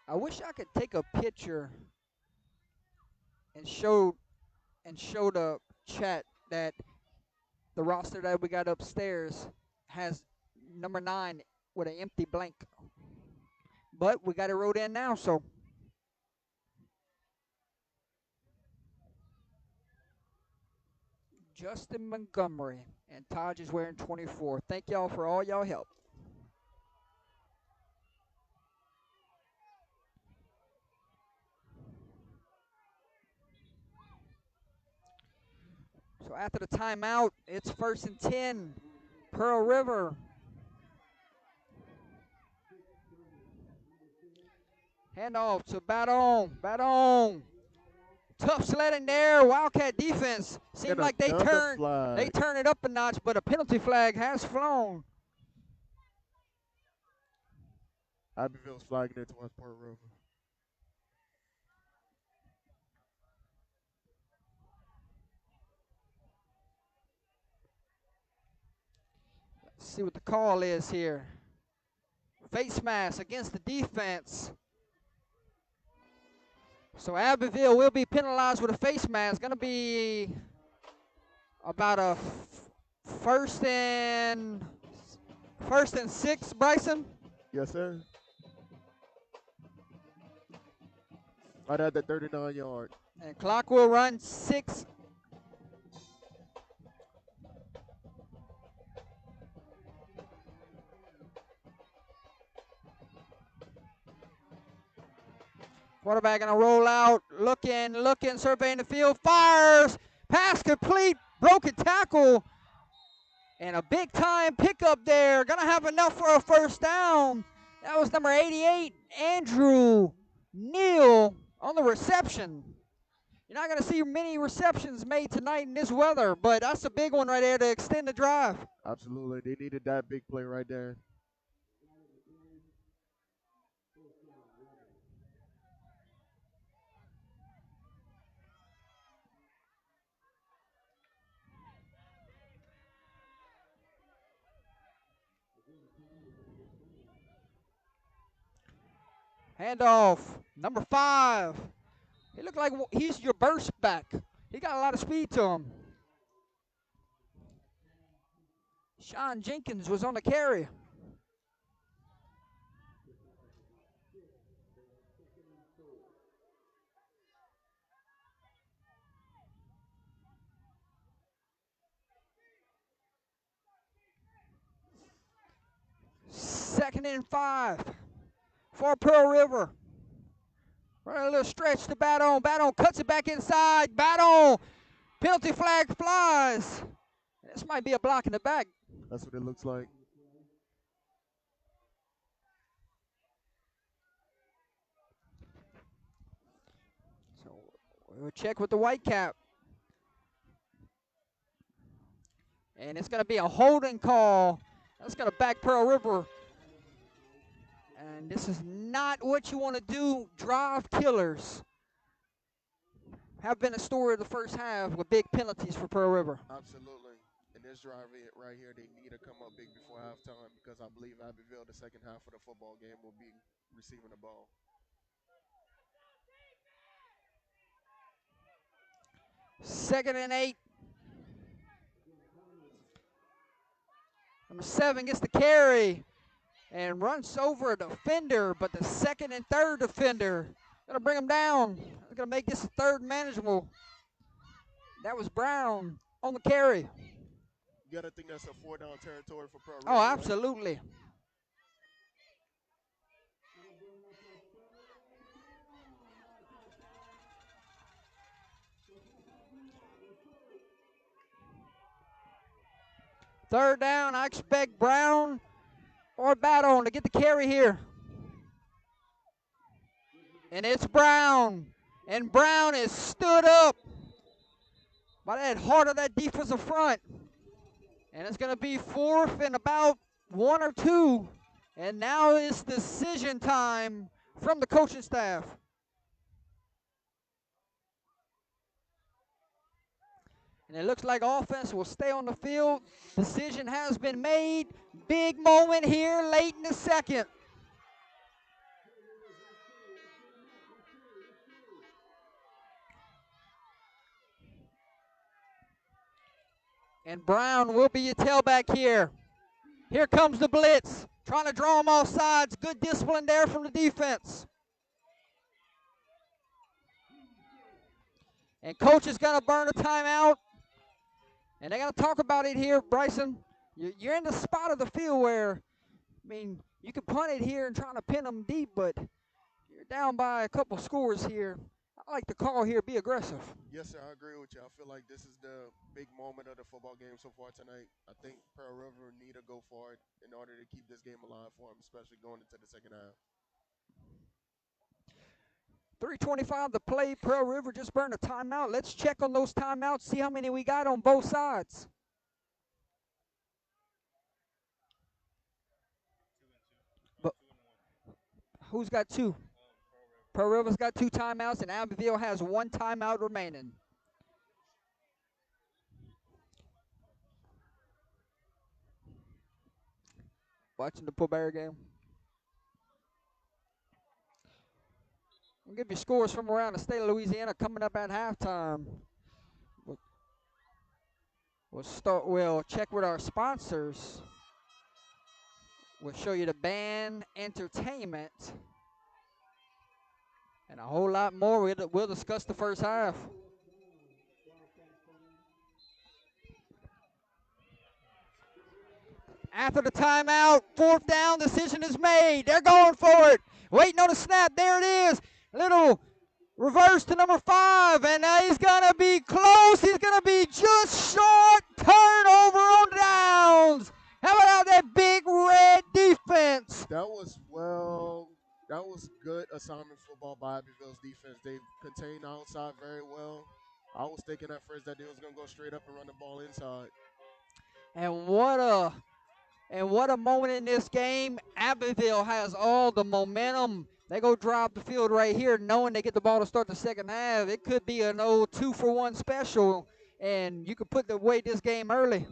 I wish I could take a picture and show the chat that the roster that we got upstairs has number 9 with an empty blank. But we got it wrote in now, so. Justin Montgomery and Taj is wearing 24. Thank y'all for all y'all help. So after the timeout, it's 1st and 10. Pearl River. Handoff to Baton. Baton. Tough sledding there. Wildcat defense. Seemed like they turn it up a notch, but a penalty flag has flown. Abbeville's flagging it towards Port River. Let's see what the call is here. Face mask against the defense. So Abbeville will be penalized with a face mask. Going to be about a first and 6, Bryson? Yes, sir. Right at the 39-yard. And clock will run 6. Quarterback gonna roll out, looking, surveying the field, fires, pass complete, broken tackle, and a big time pickup there. Gonna have enough for a first down. That was number 88, Andrew Neal on the reception. You're not gonna see many receptions made tonight in this weather, but that's a big one right there to extend the drive. Absolutely, they needed that big play right there. Handoff, number 5. He looked like he's your burst back. He got a lot of speed to him. Sean Jenkins was on the carry. Second and 5 for Pearl River. Run a little stretch to Baton. Baton cuts it back inside. Baton. Penalty flag flies. This might be a block in the back. That's what it looks like. So we'll check with the white cap. And it's going to be a holding call. That's going to back Pearl River. And this is not what you want to do. Drive killers have been a story of the first half with big penalties for Pearl River. Absolutely. In this drive right here, they need to come up big before halftime because I believe Abbeville, the second half of the football game, will be receiving the ball. Second and 8. Number 7 gets the carry and runs over a defender, but the second and third defender going to bring him down. They're going to make this a third manageable. That was Brown on the carry. You got to think that's a 4-down territory for Pearl River. Oh, absolutely. Right? Third down, I expect Brown or Baton to get the carry here. And it's Brown. And Brown is stood up by that heart of that defensive front. And it's going to be fourth and about 1 or 2. And now it's decision time from the coaching staff. And it looks like offense will stay on the field. Decision has been made. Big moment here late in the second. And Brown will be your tailback here. Here comes the blitz. Trying to draw them off sides. Good discipline there from the defense. And coach is going to burn a timeout. And they're going to talk about it here, Bryson. You're in the spot of the field where, I mean, you can punt it here and try to pin them deep, but you're down by a couple scores here. I like the call here, be aggressive. Yes, sir, I agree with you. I feel like this is the big moment of the football game so far tonight. I think Pearl River need to go for it in order to keep this game alive for them, especially going into the second half. 3:25 to play. Pearl River just burned a timeout. Let's check on those timeouts, see how many we got on both sides. 2 and 2. But who's got 2? Pearl River's got 2 timeouts, and Abbeville has 1 timeout remaining. Watching the Pooh game. We'll give you scores from around the state of Louisiana coming up at halftime. We'll check with our sponsors. We'll show you the band, entertainment, and a whole lot more. We'll discuss the first half. After the timeout, 4th down, decision is made. They're going for it. Waiting on the snap. There it is. Little reverse to number 5, and he's going to be close. He's going to be just short. Turnover on downs. How about that big red defense? That was good assignment football by Abbeville's defense. They contained outside very well. I was thinking at first that they was going to go straight up and run the ball inside. And what a moment in this game. Abbeville has all the momentum. They go drive the field right here knowing they get the ball to start the second half. It could be an old 2-for-1 special, and you could put away this game early.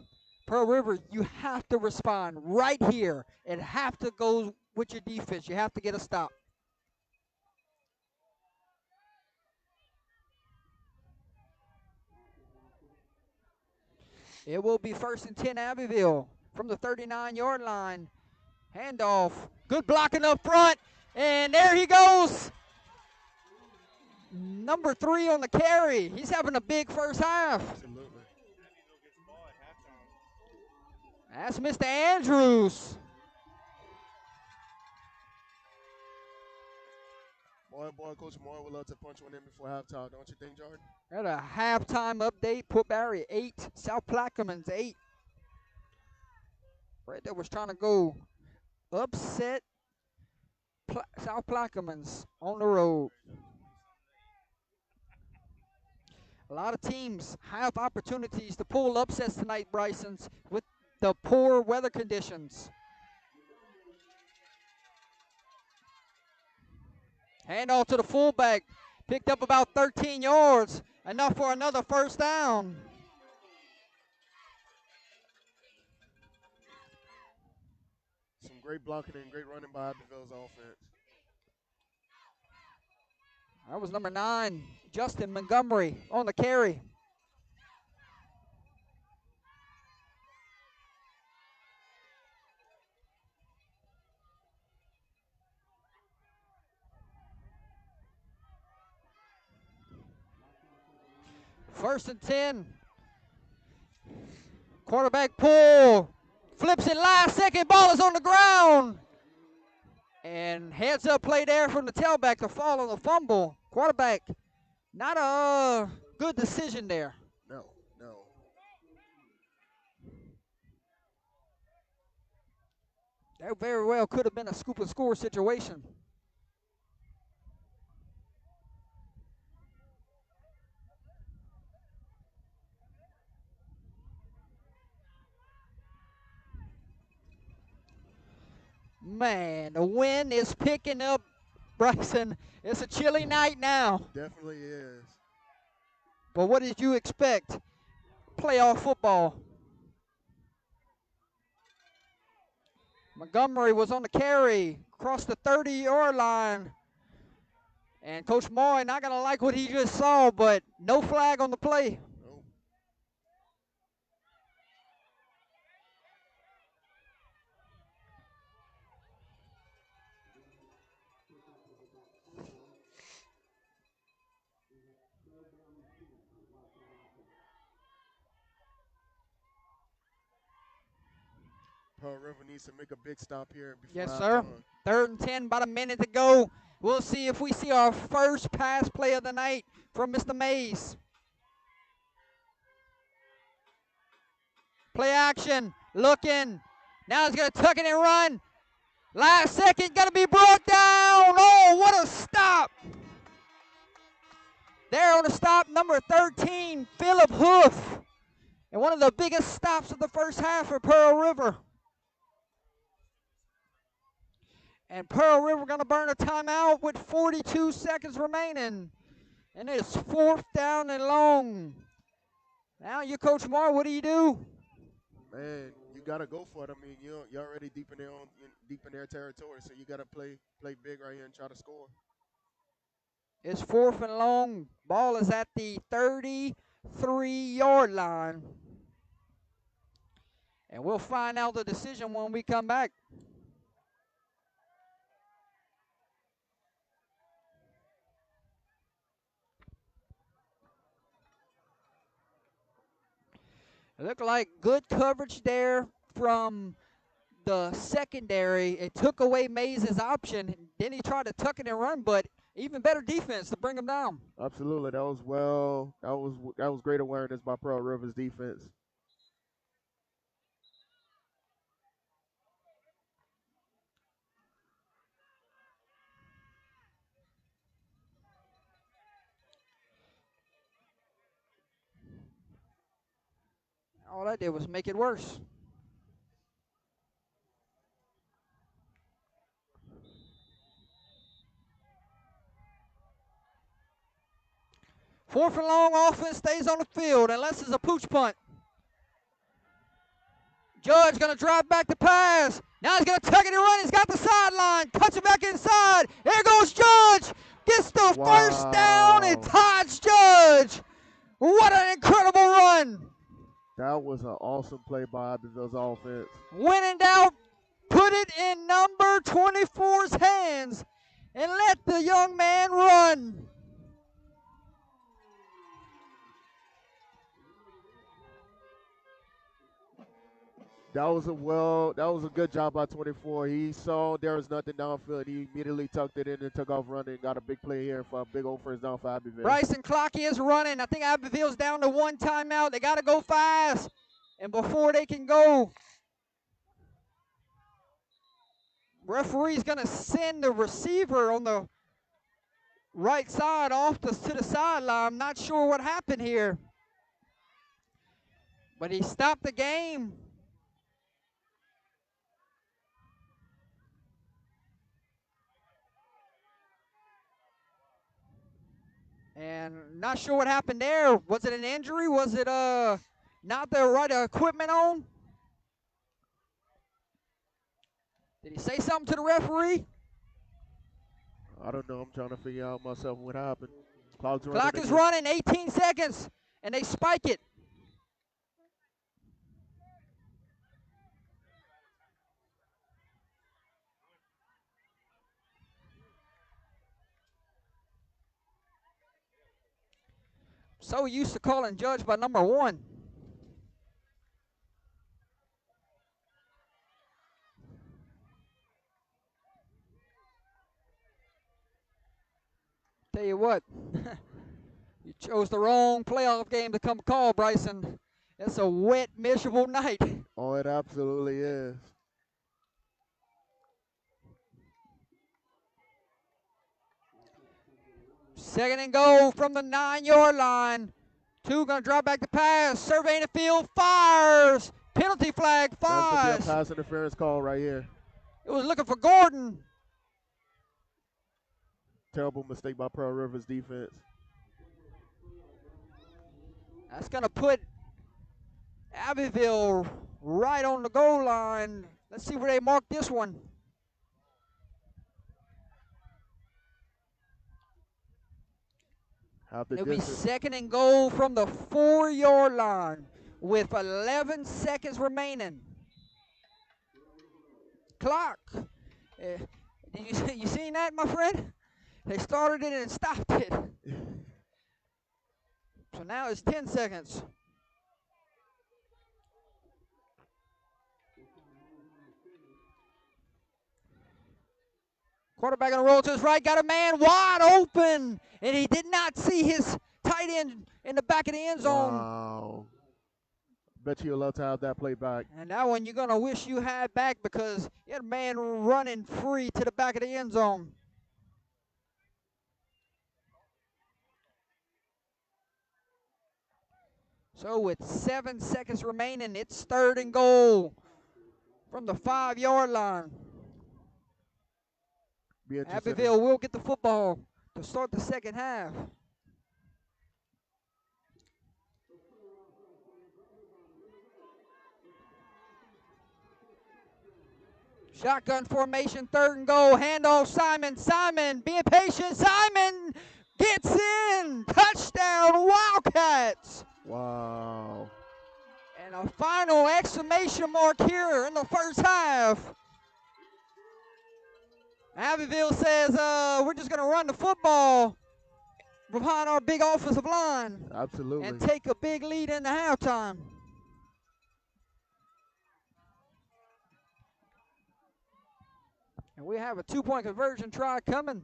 Pearl River, you have to respond right here and have to go with your defense. You have to get a stop. It will be 1st and 10 Abbeville from the 39-yard line. Handoff. Good blocking up front. And there he goes. Number 3 on the carry. He's having a big first half. Absolutely. That's Mr. Andrews. Boy, Coach Moore would love to punch one in before halftime, don't you think, Jordan? At a halftime update, Port Barry 8, South Plaquemines 8. Right there was trying to go upset South Plaquemines on the road. A lot of teams have opportunities to pull upsets tonight, Bryson's, with the poor weather conditions. Handoff to the fullback. Picked up about 13 yards. Enough for another first down. Some great blocking and great running by Abbeville's offense. That was number 9, Justin Montgomery on the carry. First and 10. Quarterback pull. Flips it last second. Ball is on the ground. And heads up play there from the tailback to fall on the fumble. Quarterback, not a good decision there. No. That very well could have been a scoop and score situation. Man, the wind is picking up, Bryson. It's a chilly night now. Definitely is. But what did you expect? Playoff football. Montgomery was on the carry, across the 30-yard line. And Coach Moy not going to like what he just saw, but no flag on the play. Nope. Pearl River needs to make a big stop here before Yes, sir. 3rd and 10, about a minute to go. We'll see if we see our first pass play of the night from Mr. Mays. Play action, looking. Now he's going to tuck it and run. Last second, going to be brought down. Oh, what a stop. There on the stop, number 13, Phillip Hoof. And one of the biggest stops of the first half for Pearl River. And Pearl River going to burn a timeout with 42 seconds remaining. And it's 4th down and long. Now you, Coach Moore, what do you do? Man, you gotta go for it. I mean, you're already deep in their territory, so you gotta play big right here and try to score. It's 4th and long. Ball is at the 33-yard line. And we'll find out the decision when we come back. It looked like good coverage there from the secondary. It took away Mays' option. Then he tried to tuck it and run, but even better defense to bring him down. Absolutely, that was great awareness by Pearl River's defense. All that did was make it worse. Fourth and long, offense stays on the field unless it's a pooch punt. Judge going to drive back the pass. Now he's going to tuck it and run. He's got the sideline. Cuts it back inside. There goes Judge. Gets the first down and ties Judge. What an incredible run. That was an awesome play by Abbeville's offense. When in doubt, put it in number 24's hands and let the young man run. That was a good job by 24. He saw there was nothing downfield. He immediately tucked it in and took off running. Got a big play here for a big old first down for Abbeville. Bryson, clock is running. I think Abbeville's down to one timeout. They got to go fast. And before they can go, referee's going to send the receiver on the right side off to the sideline. I'm not sure what happened here. But he stopped the game. And not sure what happened there. Was it an injury? Was it not the right equipment on? Did he say something to the referee? I don't know. I'm trying to figure out myself what happened. Clock is running, 18 seconds, and they spike it. So used to calling judge by number 1. Tell you what, you chose the wrong playoff game to come call, Bryson. It's a wet, miserable night. Oh, it absolutely is. Second and goal from the 9-yard line. 2 going to drop back the pass. Surveying the field, fires. Penalty flag, fires. That's going to be a pass interference call right here. It was looking for Gordon. Terrible mistake by Pearl Rivers defense. That's going to put Abbeville right on the goal line. Let's see where they mark this one. It'll be second and goal from the 4-yard line with 11 seconds remaining. Clock. You seen that, my friend? They started it and stopped it. So now it's 10 seconds. Quarterback on the roll to his right, got a man wide open, and he did not see his tight end in the back of the end zone. Wow. Bet you'll love to have that play back. And that one you're going to wish you had back because you had a man running free to the back of the end zone. So with 7 seconds remaining, it's third and goal from the 5-yard line. Abbeville will get the football to start the second half. Shotgun formation, third and goal. Handoff, Simon. Simon being patient. Simon gets in. Touchdown, Wildcats. Wow. And a final exclamation mark here in the first half. Abbeville says we're just going to run the football behind our big offensive line. Absolutely. And take a big lead in the halftime. And we have a 2-point conversion try coming.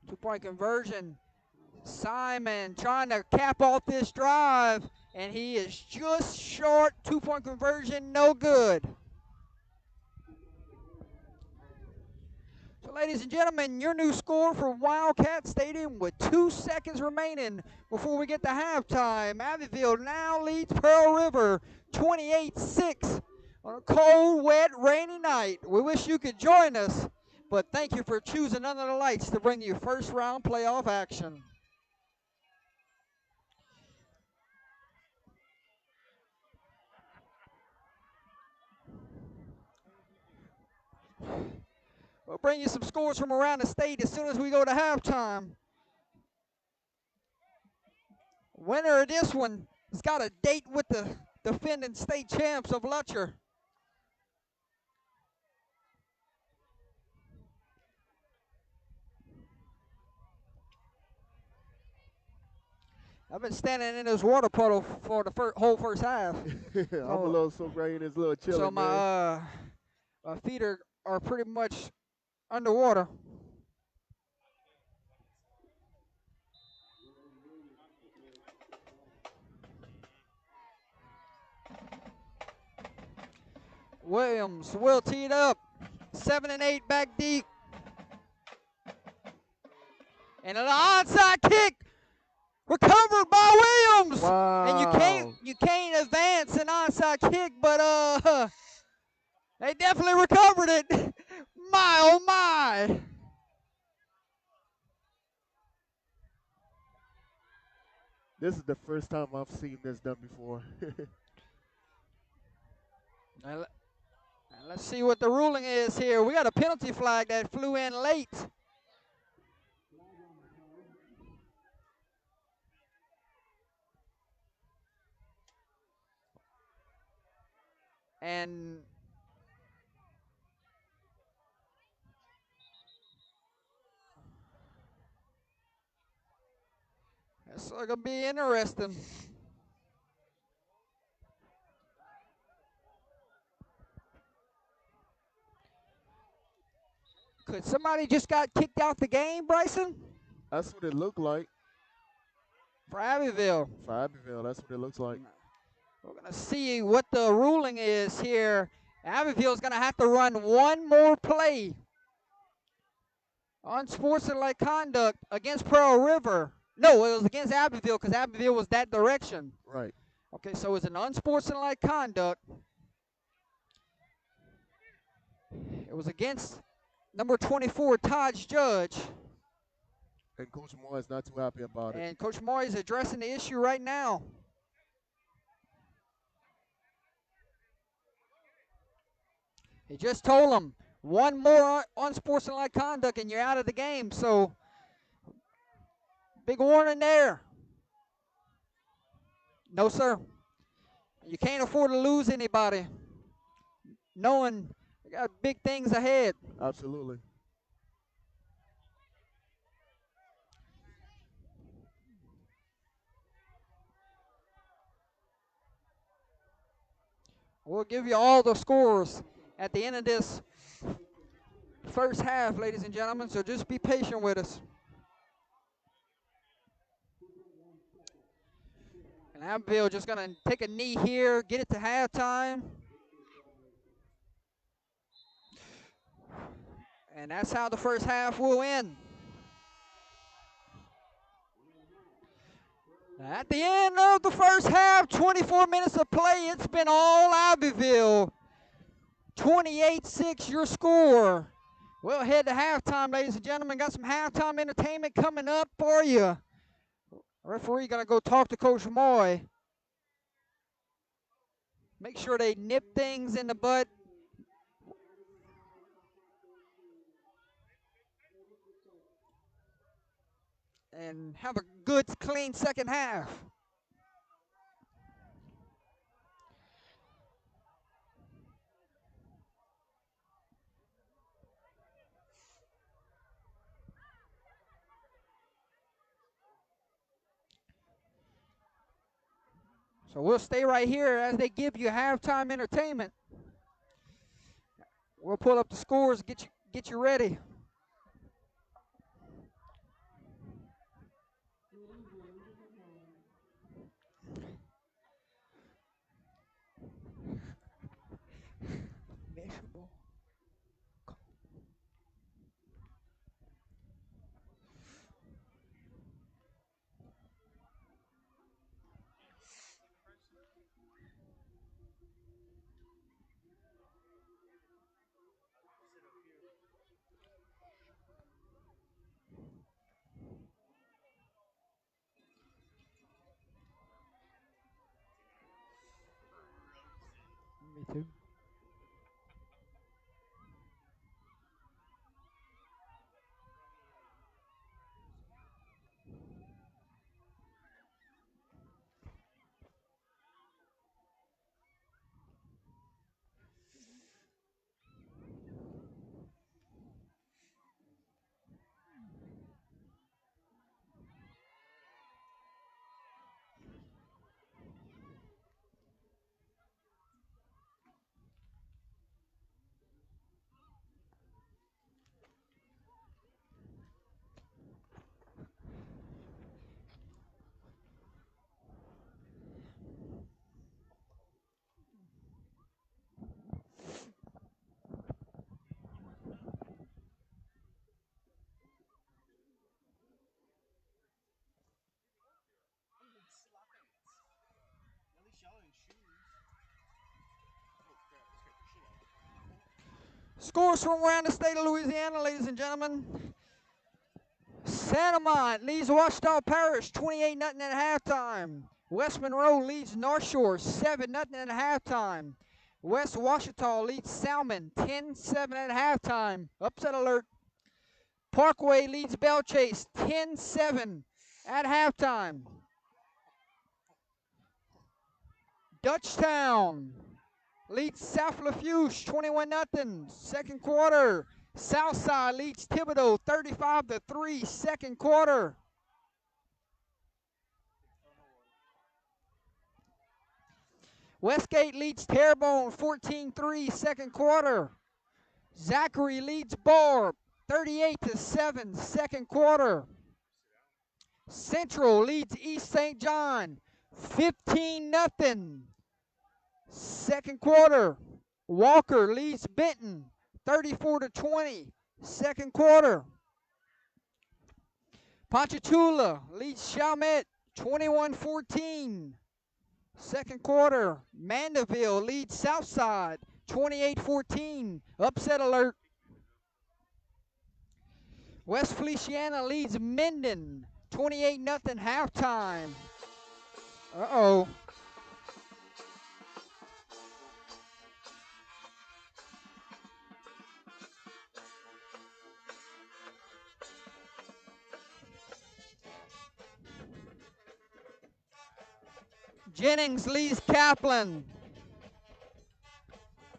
Two-point conversion. Simon trying to cap off this drive, and he is just short. 2-point conversion, no good. So, ladies and gentlemen, your new score for Wildcat Stadium with 2 seconds remaining before we get to halftime. Abbeville now leads Pearl River 28-6 on a cold, wet, rainy night. We wish you could join us, but thank you for choosing Under the Lights to bring you first-round playoff action. We'll bring you some scores from around the state as soon as we go to halftime. Winner of this one has got a date with the defending state champs of Lutcher. I've been standing in this water puddle for the whole first half. I'm a So, little soaked right in. It's a little so chilly, man. my feet are pretty much underwater. Williams will tee it up. 7 and 8 back deep. And an onside kick recovered by Williams. Wow. And you can't advance an onside kick, but they definitely recovered it. My oh my. This is the first time I've seen this done before. And let's see what the ruling is here. We got a penalty flag that flew in late. And it's going to be interesting. Could somebody just got kicked out the game, Bryson? That's what it looked like. For Abbeville. For Abbeville, that's what it looks like. We're going to see what the ruling is here. Abbeville's going to have to run one more play. Unsportsmanlike conduct against Pearl River. No, it was against Abbeville because Abbeville was that direction. Right. Okay, so it's an unsportsmanlike conduct. It was against number 24, Taj Judge. And Coach Moore is not too happy about it. And Coach Moore is addressing the issue right now. He just told him one more unsportsmanlike conduct and you're out of the game. So, big warning there. No, sir. You can't afford to lose anybody, knowing you got big things ahead. Absolutely. We'll give you all the scores at the end of this first half, ladies and gentlemen, so just be patient with us. And Abbeville just going to take a knee here, get it to halftime. And that's how the first half will end. At the end of the first half, 24 minutes of play, it's been all Abbeville. 28-6 your score. We'll head to halftime, ladies and gentlemen. Got some halftime entertainment coming up for you. Referee going to go talk to Coach Moy. Make sure they nip things in the bud. And have a good, clean second half. So we'll stay right here as they give you halftime entertainment. We'll pull up the scores, get you ready. Me too. Scores from around the state of Louisiana, ladies and gentlemen. Santamont leads Ouachita Parish 28-0 at halftime. West Monroe leads North Shore 7-0 at halftime. West Ouachita leads Salmon 10-7 at halftime. Upset alert. Parkway leads Belle Chase 10-7 at halftime. Dutchtown leads South Lafourche 21-0 second quarter. Southside leads Thibodaux 35-3 second quarter. Westgate leads Terrebonne 14-3 second quarter. Zachary leads Barb 38-7 second quarter. Central leads East St. John 15-0 second quarter. Walker leads Benton 34-20 second quarter. Ponchatoula leads Chalmette 21-14 second quarter. Mandeville leads Southside 28-14. Upset alert. West Feliciana leads Minden 28-0 halftime. Uh-oh. Jennings leads Kaplan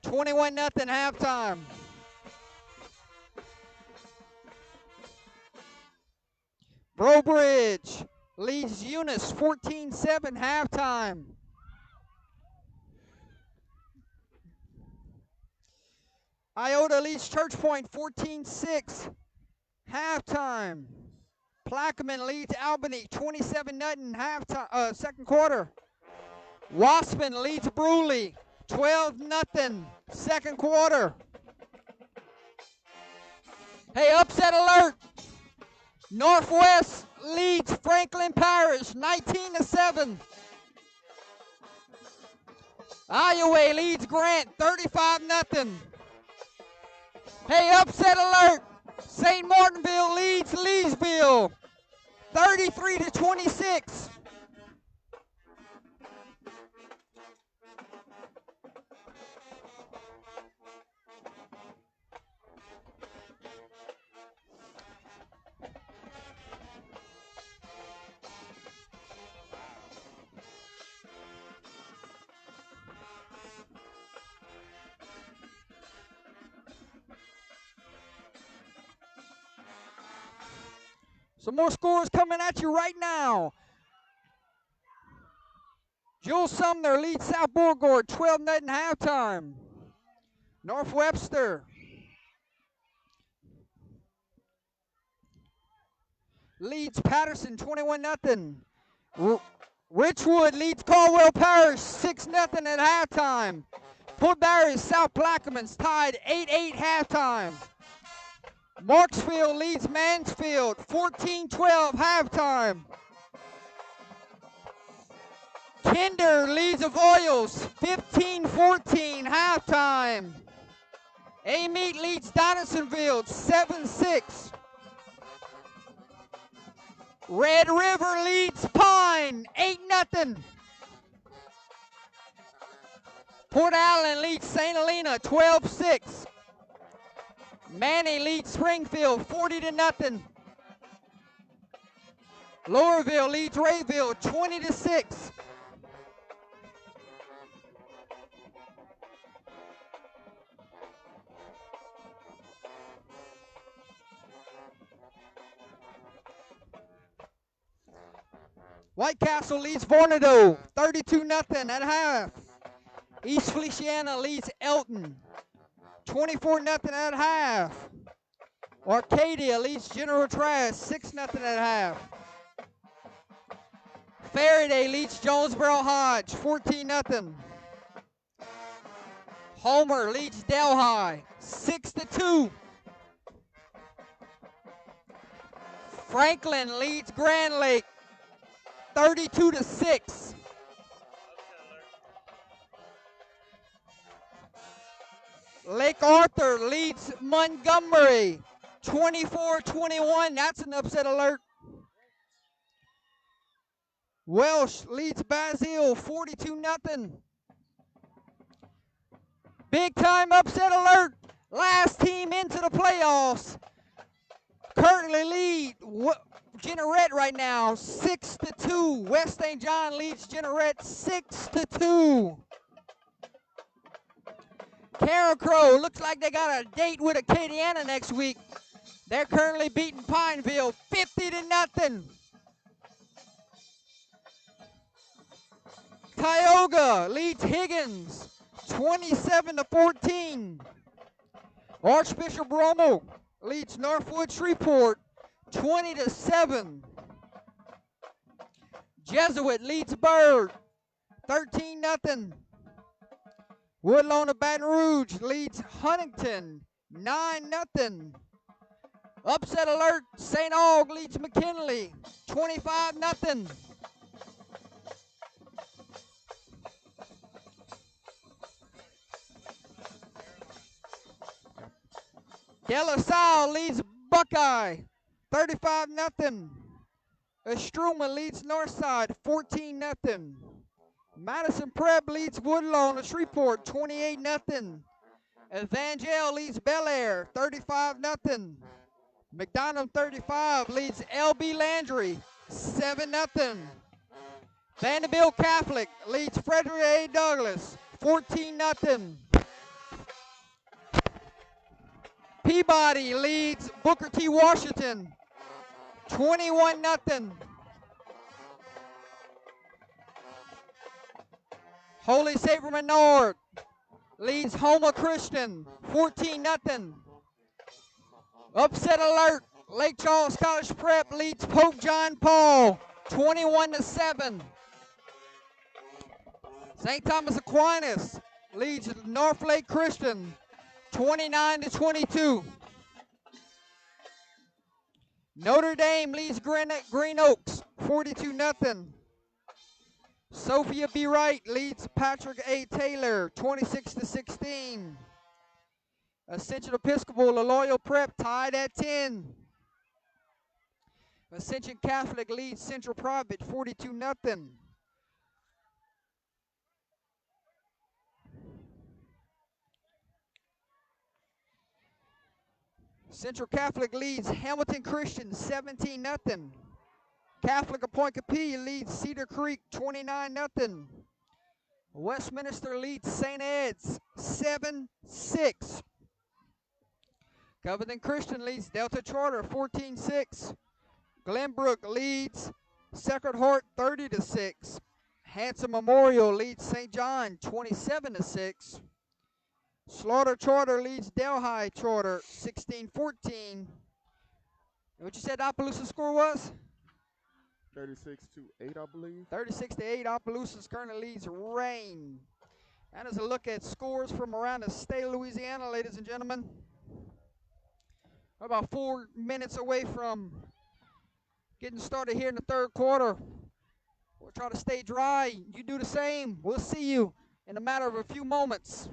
21-0 halftime. Brobridge leads Eunice 14-7 halftime. Iota leads Church Point 14-6 halftime. Plaquemine leads Albany 27-0 halftime. Second quarter. Waspin leads Bruley 12-0 second quarter. Hey, upset alert. Northwest leads Franklin Parish 19-7. Iowa leads Grant 35-0. Hey, upset alert. St. Martinville leads Leesville 33-26. Some more scores coming at you right now. Jules Sumner leads South Beauregard 12-0 halftime. North Webster leads Patterson 21-0. Richwood leads Caldwell Parish 6-0 at halftime. Port Barry South Plaquemines tied 8-8 halftime. Marksville leads Mansfield 14-12 halftime. Kinder leads Avoyelles 15-14 halftime. Amite leads Donaldsonville 7-6. Red River leads Pine 8-0. Port Allen leads St. Helena 12-6. Manny leads Springfield 40-0. Lowerville leads Rayville 20-6. White Castle leads Vornado 32-0 at half. East Feliciana leads Elton 24-0 at half. Arcadia leads General Trash 6-0 at half. Faraday leads Jonesboro Hodge 14-0. Homer leads Delhi 6-2. Franklin leads Grand Lake 32-6. Lake Arthur leads Montgomery 24-21. That's an upset alert. Welsh leads Basile 42-0. Big time upset alert. Last team into the playoffs. Currently lead Jeanerette right now 6-2. West St. John leads Jeanerette 6-2. Carencro looks like they got a date with Acadiana next week. They're currently beating Pineville 50-0. Tioga leads Higgins 27-14. Archbishop Rommel leads Northwood Shreveport 20-7. Jesuit leads Bird 13-0. Woodlawn of Baton Rouge leads Huntington 9-0. Upset alert, St. Aug leads McKinley 25-0. De La Salle leads Buckeye 35-0. Estruma leads Northside 14-0. Madison Prep leads Woodlawn of Shreveport 28-0. Evangel leads Bel Air 35-0. McDonough 35 leads LB Landry 7-0. Vanderbilt Catholic leads Frederick A. Douglass 14-0. Peabody leads Booker T. Washington 21-0. Holy Savior Menard leads Houma Christian 14-0. Upset alert, Lake Charles College Prep leads Pope John Paul 21-7. St. Thomas Aquinas leads North Lake Christian 29-22. Notre Dame leads Green Oaks 42-0. Sophia B. Wright leads Patrick A. Taylor 26-16. Ascension Episcopal Loyola Prep tied at 10. Ascension Catholic leads Central Private 42-0. Central Catholic leads Hamilton Christian 17-0. Catholic of Point Capilla leads Cedar Creek 29-0. Westminster leads St. Ed's 7-6. Covington Christian leads Delta Charter 14-6. Glenbrook leads Sacred Heart 30-6. Hanson Memorial leads St. John 27-6. Slaughter Charter leads Delhi Charter 16-14. What you said Opelousas score was? 36-8, I believe. 36-8. Opelousas currently leads Rain. That is a look at scores from around the state of Louisiana, ladies and gentlemen. We're about 4 minutes away from getting started here in the third quarter. We'll try to stay dry. You do the same. We'll see you in a matter of a few moments.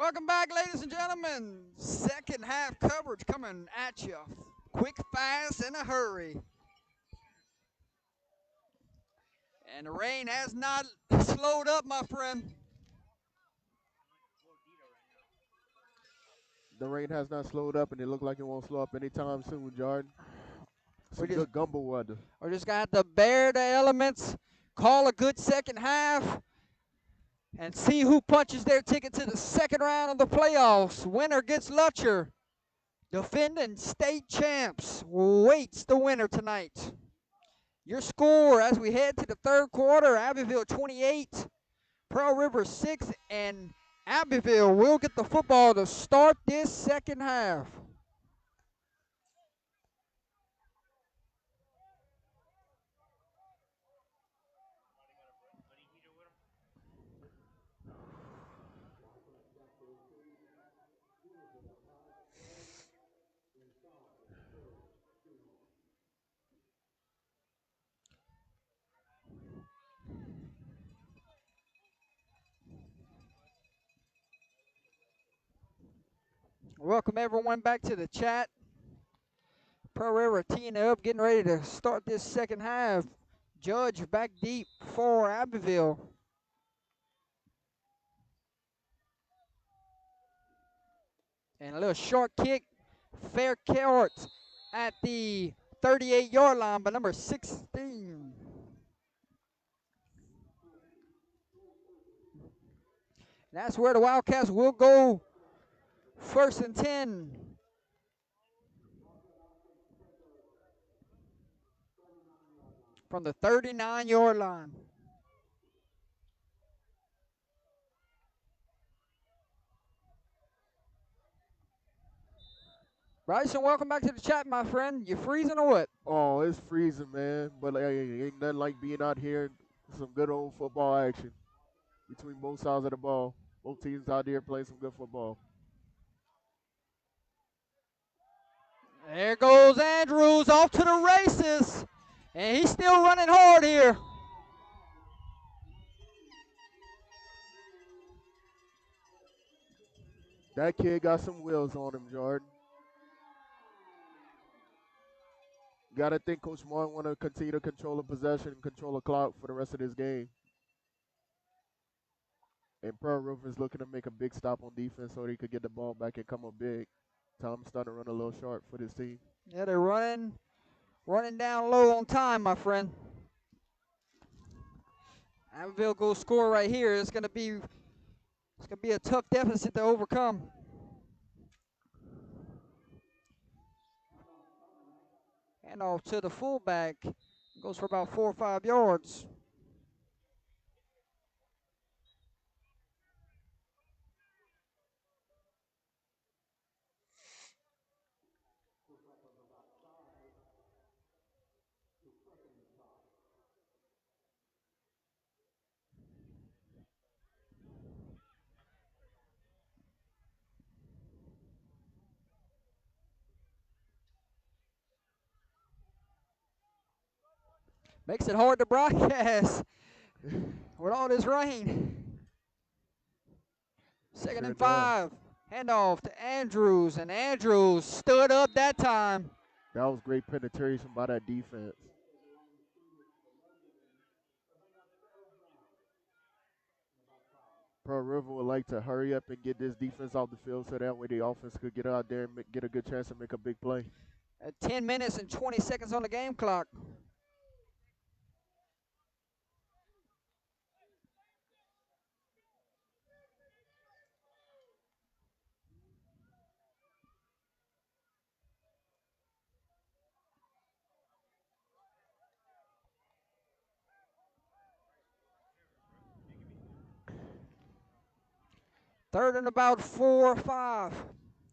Welcome back, ladies and gentlemen. Second half coverage coming at you. Quick, fast, in a hurry. And the rain has not slowed up, my friend. The rain has not slowed up, and it looked like it won't slow up anytime soon, Jordan. Some good gumbo weather. We're just going to have to bear the elements, call a good second half, and see who punches their ticket to the second round of the playoffs. Winner gets Lutcher. Defending state champs waits the winner tonight. Your score as we head to the third quarter, Abbeville 28, Pearl River 6, and Abbeville will get the football to start this second half. Welcome everyone back to the chat. Pearl River teeing up, getting ready to start this second half. Judge back deep for Abbeville. And a little short kick, fair court at the 38-yard line by number 16. That's where the Wildcats will go first and 10. From the 39-yard line. Bryson, welcome back to the chat, my friend. You freezing or what? Oh, it's freezing, man. But ain't nothing like being out here. Some good old football action between both sides of the ball. Both teams out there playing some good football. There goes Andrews off to the races. And he's still running hard here. That kid got some wheels on him, Jordan. Got to think Coach Martin want to continue to control the possession and control the clock for the rest of this game. And Pearl River is looking to make a big stop on defense so they could get the ball back and come up big. Time's starting to run a little short for this team. Yeah, they're running down low on time, my friend. Abbeville goes score right here. It's gonna be a tough deficit to overcome. And off to the fullback. Goes for about 4 or 5 yards. Makes it hard to broadcast with all this rain. Second and 5. Handoff to Andrews, and Andrews stood up that time. That was great penetration by that defense. Pearl River would like to hurry up and get this defense off the field so that way the offense could get out there and get a good chance to make a big play. 10 minutes and 20 seconds on the game clock. Third and about 4 or 5.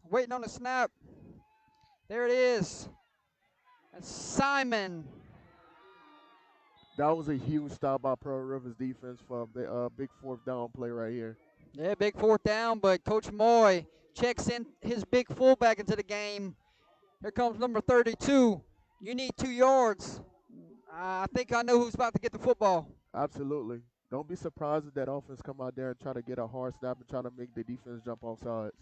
Waiting on the snap. There it is. That's Simon. That was a huge stop by Pearl River's defense for a big fourth down play right here. Yeah, big fourth down, but Coach Moy checks in his big fullback into the game. Here comes number 32. You need 2 yards. I think I know who's about to get the football. Absolutely. Don't be surprised if that offense come out there and try to get a hard snap and try to make the defense jump off sides.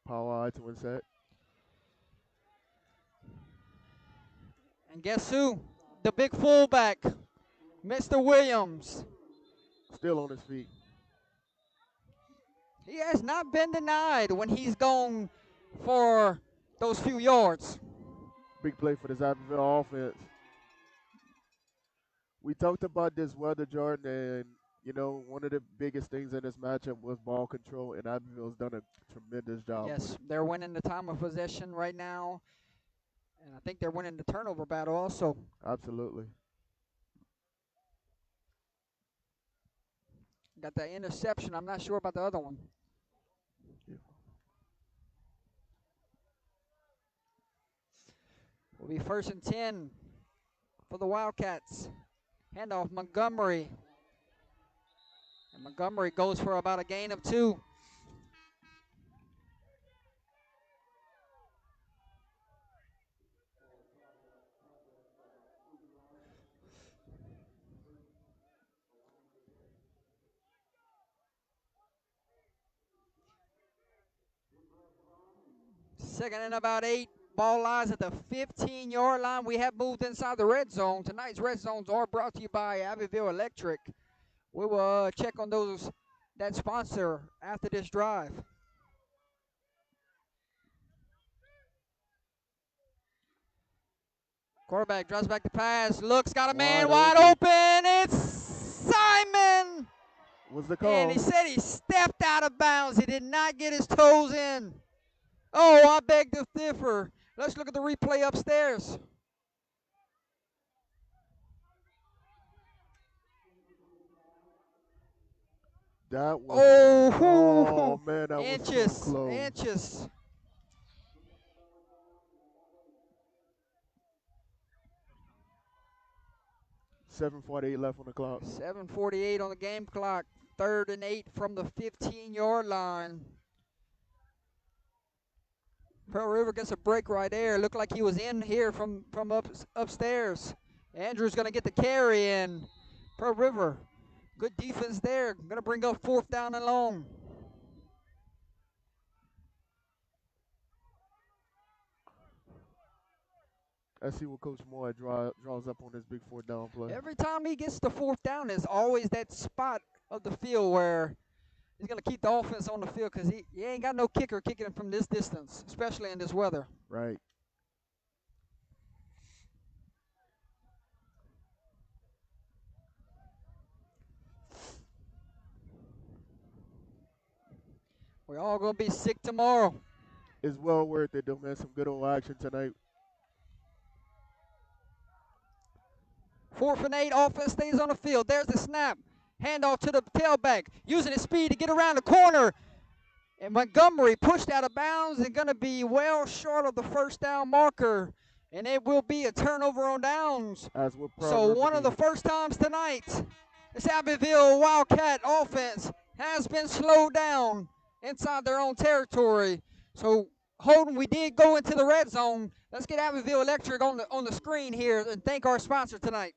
Power eye to win set. And guess who? The big fullback, Mr. Williams. Still on his feet. He has not been denied when he's gone for those few yards. Big play for this Abbeville offense. We talked about this weather, Jordan, and one of the biggest things in this matchup was ball control, and Abbeville's done a tremendous job. Yes, they're winning the time of possession right now, and I think they're winning the turnover battle also. Absolutely. Got that interception. I'm not sure about the other one. Yeah. Will be 1st and 10 for the Wildcats. Handoff Montgomery. And Montgomery goes for about a gain of 2. Second and about 8. Ball lies at the 15-yard line. We have moved inside the red zone. Tonight's red zones are brought to you by Abbeville Electric. We will check on that sponsor after this drive. Quarterback drives back the pass. Looks, got a man wide open. It's Simon. What's the call? And he said he stepped out of bounds. He did not get his toes in. Oh, I beg to differ. Let's look at the replay upstairs. That was. Oh man, that inches, was so close. Inches. $7:48 left on the clock. 7:48 on the game clock. 3rd and 8 from the 15-yard line. Pearl River gets a break right there. Looked like he was in here from upstairs. Andrew's going to get the carry in. Pearl River, good defense there. Going to bring up 4th down and long. Let's see what Coach Moore draws up on this big 4th down play. Every time he gets the 4th down, there's always that spot of the field where he's going to keep the offense on the field because he ain't got no kicker kicking him from this distance, especially in this weather. Right. We're all going to be sick tomorrow. It's well worth it, though, man. Some good old action tonight. 4th and 8, offense stays on the field. There's the snap. Handoff to the tailback, using his speed to get around the corner. And Montgomery pushed out of bounds and going to be well short of the 1st down marker. And it will be a turnover on downs. So one of the first times tonight, this Abbeville Wildcat offense has been slowed down inside their own territory. So Holden, we did go into the red zone. Let's get Abbeville Electric on the screen here and thank our sponsor tonight.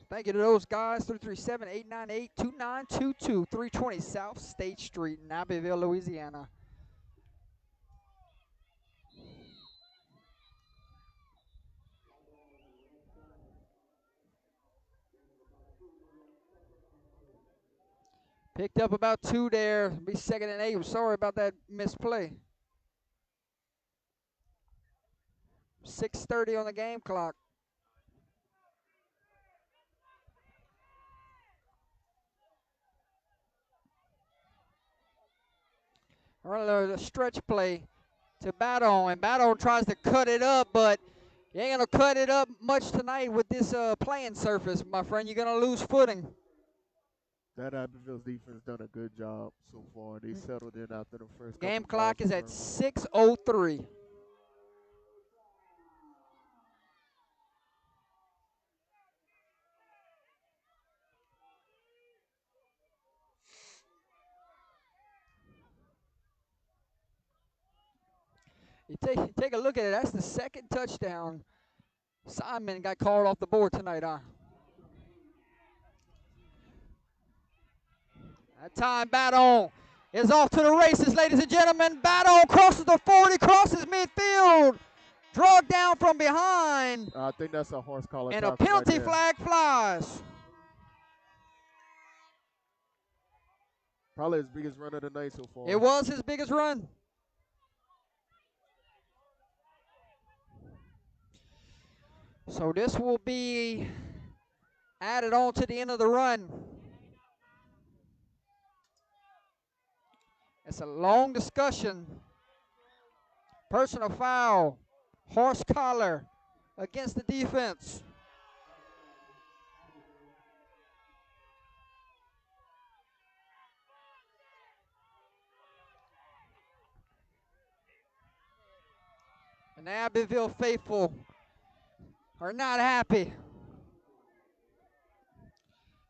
Thank you to those guys, 337-898-2922, 320 South State Street in Abbeville, Louisiana. Picked up about 2 there. Be 2nd and 8. I'm sorry about that misplay. 6:30 on the game clock. Run a stretch play to Battle, and Battle tries to cut it up, but you ain't going to cut it up much tonight with this playing surface, my friend. You're going to lose footing. That Abbeville's defense done a good job so far. They settled in after the first game clock is at 6:03. You take a look at it. That's the second touchdown. Simon got called off the board tonight, huh? That time Battle is off to the races, ladies and gentlemen. Battle crosses the 40, crosses midfield. Dragged down from behind. I think that's a horse collar And a tackle right penalty there. flag flies. Probably his biggest run of the night so far. It was his biggest run. So this will be added on to the end of the run. It's a long discussion. Personal foul. Horse collar against the defense. And the Abbeville faithful are not happy.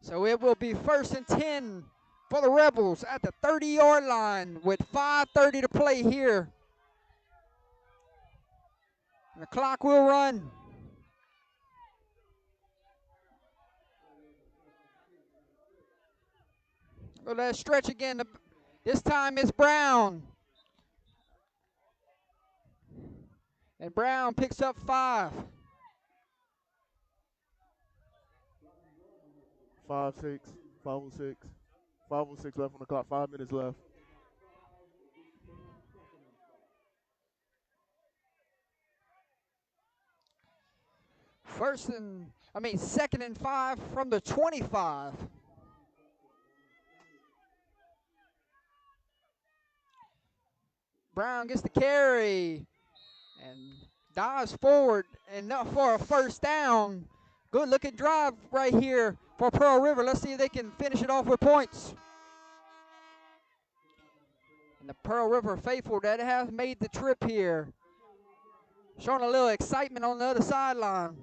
So it will be 1st and 10 for the Rebels at the 30-yard line with 5:30 to play here. And the clock will run. Go to that stretch again. This time it's Brown. And Brown picks up 5. 5-6, 5-6, 5-6 left on the clock. 5 minutes left. Second and 5 from the 25. Brown gets the carry and dives forward enough for a first down. Good looking drive right here for Pearl River. Let's see if they can finish it off with points. And the Pearl River faithful that have made the trip here, showing a little excitement on the other sideline.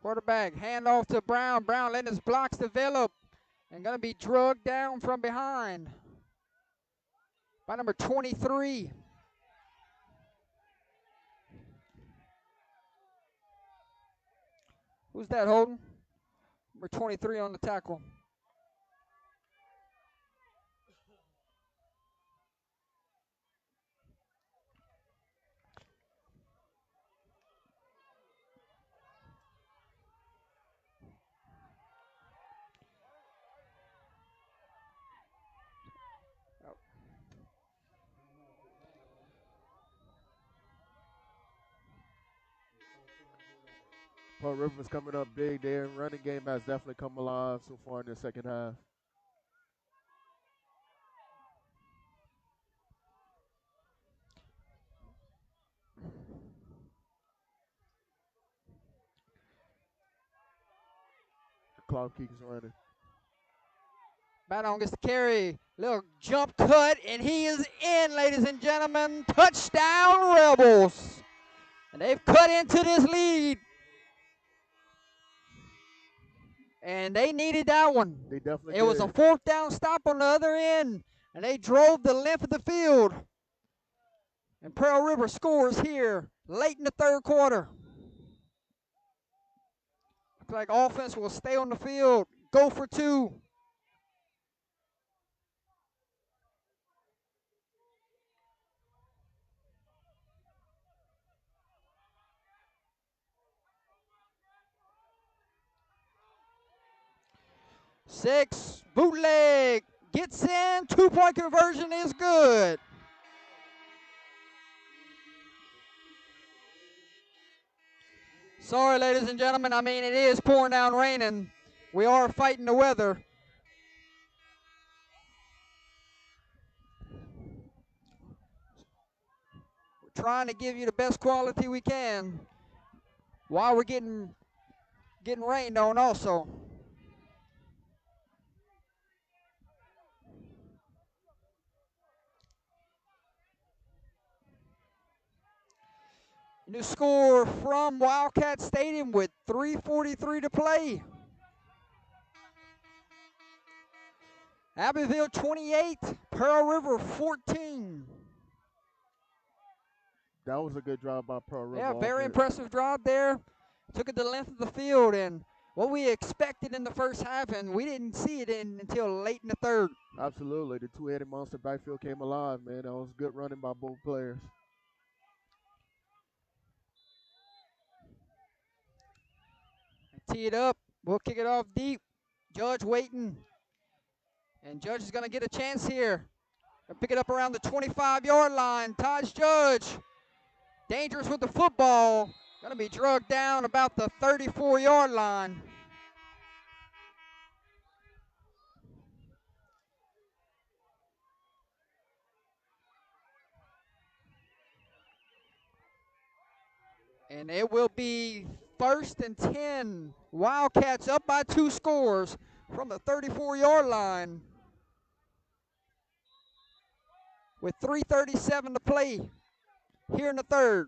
Quarterback, handoff to Brown. Brown letting his blocks develop and going to be drugged down from behind by number 23. Who's that holding? Number 23 on the tackle. Pearl River's coming up big there. Running game has definitely come alive so far in the second half. The clock keeps running. Baton gets the carry. Little jump cut, and he is in, ladies and gentlemen. Touchdown, Rebels. And they've cut into this lead. And they needed that one. They definitely It was a 4th down stop on the other end, and they drove the length of the field. And Pearl River scores here late in the 3rd quarter. Looks like offense will stay on the field, go for 2. Six, bootleg, gets in, 2-point conversion is good. Sorry, ladies and gentlemen, it is pouring down raining. We are fighting the weather. We're trying to give you the best quality we can while we're getting rained on also. New score from Wildcat Stadium with 3:43 to play. Abbeville 28, Pearl River 14. That was a good drive by Pearl River. Yeah, very offense. impressive drive there. Took it the length of the field, and what we expected in the first half, and we didn't see it until late in the third. Absolutely. The two-headed monster backfield came alive, man. That was good running by both players. Tee it up. We'll kick it off deep. Judge waiting. And Judge is going to get a chance here. Gonna pick it up around the 25-yard line. Taj Judge, dangerous with the football. Going to be drugged down about the 34-yard line. And it will be 1st and 10. Wildcats up by 2 scores from the 34-yard line. With 3:37 to play here in the third.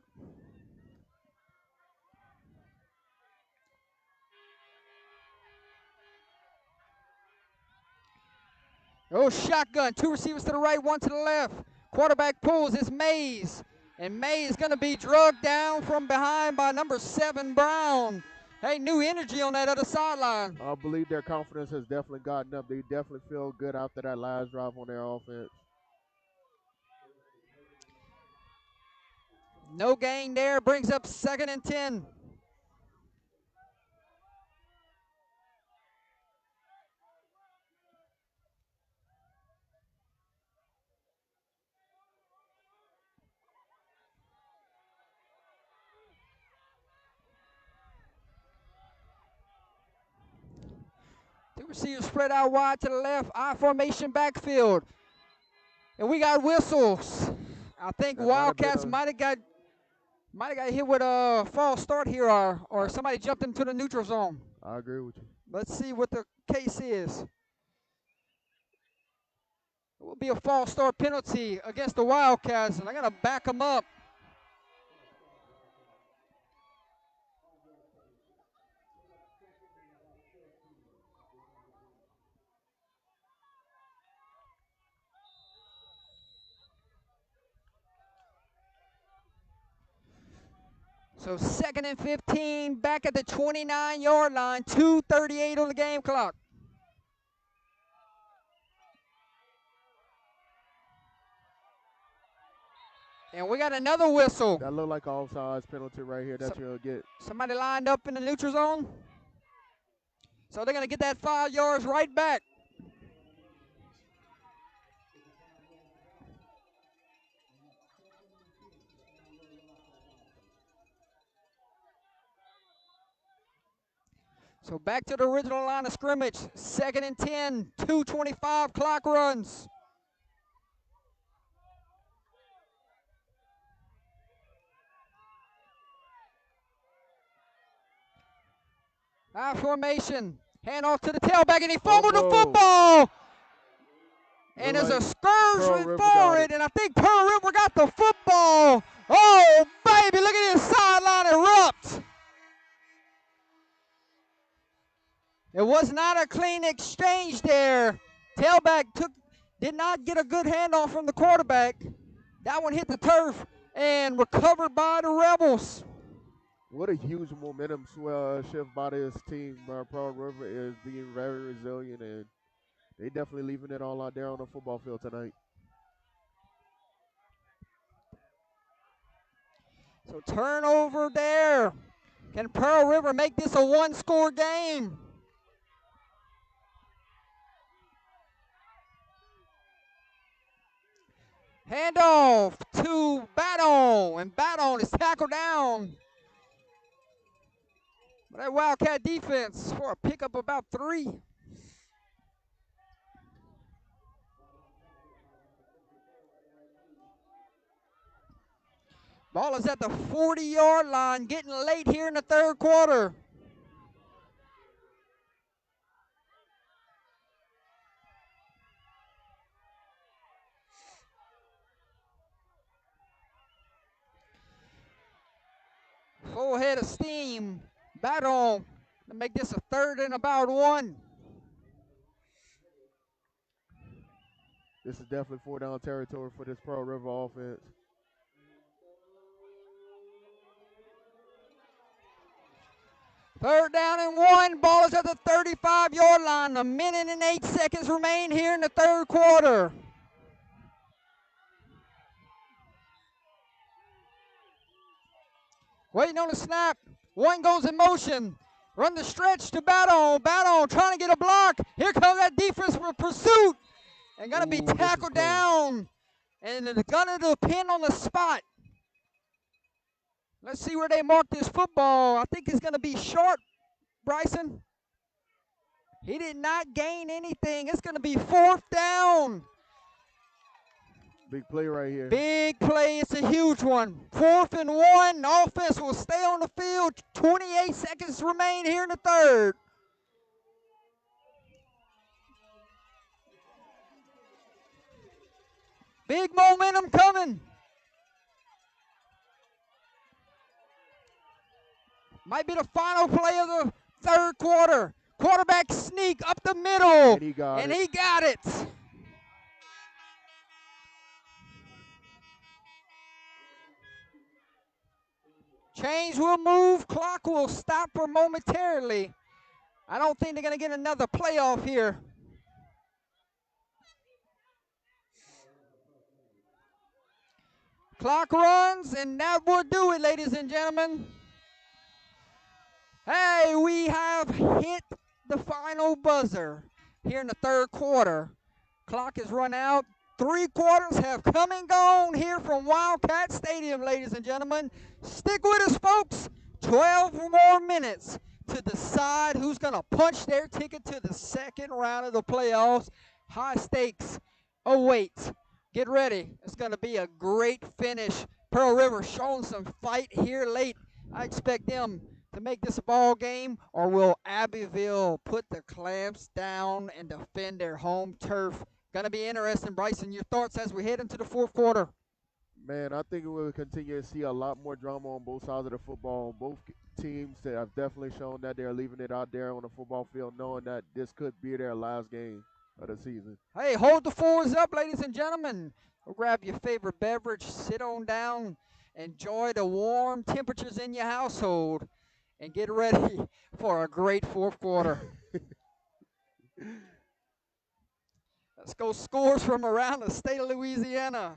Oh, shotgun. 2 receivers to the right, 1 to the left. Quarterback pulls. It's Mays. And Mays going to be drugged down from behind by number 7, Brown. Hey, new energy on that other sideline. I believe their confidence has definitely gotten up. They definitely feel good after that last drive on their offense. No gain there. Brings up 2nd and 10. Two receivers spread out wide to the left. I formation backfield. And we got whistles. I think Wildcats might have got hit with a false start here, or somebody jumped into the neutral zone. I agree with you. Let's see what the case is. It will be a false start penalty against the Wildcats, and I got to back them up. So 2nd and 15, back at the 29-yard line, 2:38 on the game clock. And we got another whistle. That looked like an offsides penalty right here that you'll get. Somebody lined up in the neutral zone. So they're going to get that 5 yards right back. So back to the original line of scrimmage. 2nd and 10, 2:25 clock runs. I formation. Hand off to the tailback, and he fumbled the football. And there's a excursion for it, and I think Pearl River got the football. Oh, baby, look at his sideline erupt. It was not a clean exchange there. Tailback did not get a good handoff from the quarterback. That one hit the turf and recovered by the Rebels. What a huge momentum shift by this team. Pearl River is being very resilient, and they definitely leaving it all out there on the football field tonight. So turnover there. Can Pearl River make this a 1-score game? Handoff to Baton, and Baton is tackled down. But that Wildcat defense for a pickup about 3. Ball is at the 40-yard line, getting late here in the third quarter. Full head of steam. Baton to make this a 3rd and about 1. This is definitely 4-down territory for this Pearl River offense. Third down and 1. Ball is at the 35-yard line. A minute and 8 seconds remain here in the third quarter. Waiting on the snap. One goes in motion. Run the stretch to Battle. Battle trying to get a block. Here comes that defense for pursuit. And going to be tackled down. And they're going to pin on the spot. Let's see where they mark this football. I think it's going to be short, Bryson. He did not gain anything. It's going to be fourth down. Big play right here. Big play. It's a huge one. 4th and 1. Offense will stay on the field. 28 seconds remain here in the third. Big momentum coming. Might be the final play of the third quarter. Quarterback sneak up the middle. And he got it. Chains will move. Clock will stop for momentarily. I don't think they're going to get another playoff here. Clock runs, and that will do it, ladies and gentlemen. Hey, we have hit the final buzzer here in the third quarter. Clock is run out. 3 quarters have come and gone here from Wildcat Stadium, ladies and gentlemen. Stick with us, folks. 12 more minutes to decide who's going to punch their ticket to the second round of the playoffs. High stakes await. Get ready. It's going to be a great finish. Pearl River showing some fight here late. I expect them to make this a ball game, or will Abbeville put the clamps down and defend their home turf? Going to be interesting. Bryson, your thoughts as we head into the fourth quarter? Man, I think we'll continue to see a lot more drama on both sides of the football. Both teams that have definitely shown that they're leaving it out there on the football field, knowing that this could be their last game of the season. Hey, hold the fours up, ladies and gentlemen. Grab your favorite beverage, sit on down, enjoy the warm temperatures in your household, and get ready for a great fourth quarter. Let's go scores from around the state of Louisiana.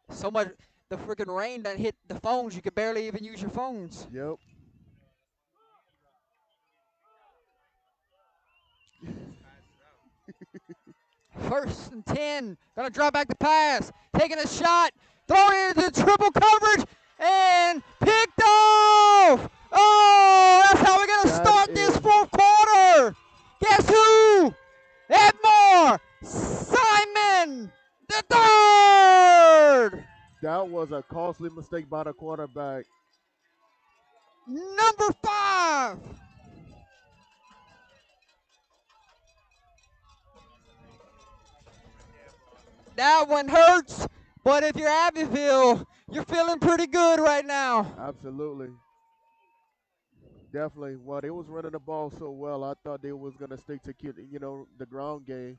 So much, the freaking rain that hit the phones, you could barely even use your phones. Yep. First and 10, gonna drop back the pass, taking a shot, throwing it into triple coverage, and picked off! Oh, that's how we're gonna start this fourth quarter! Guess who? Edmore Simon the third! That was a costly mistake by the quarterback. Number 5. That one hurts, but if you're Abbeville, you're feeling pretty good right now. Absolutely. Definitely. Well, they was running the ball so well, I thought they was going to stick to, the ground game.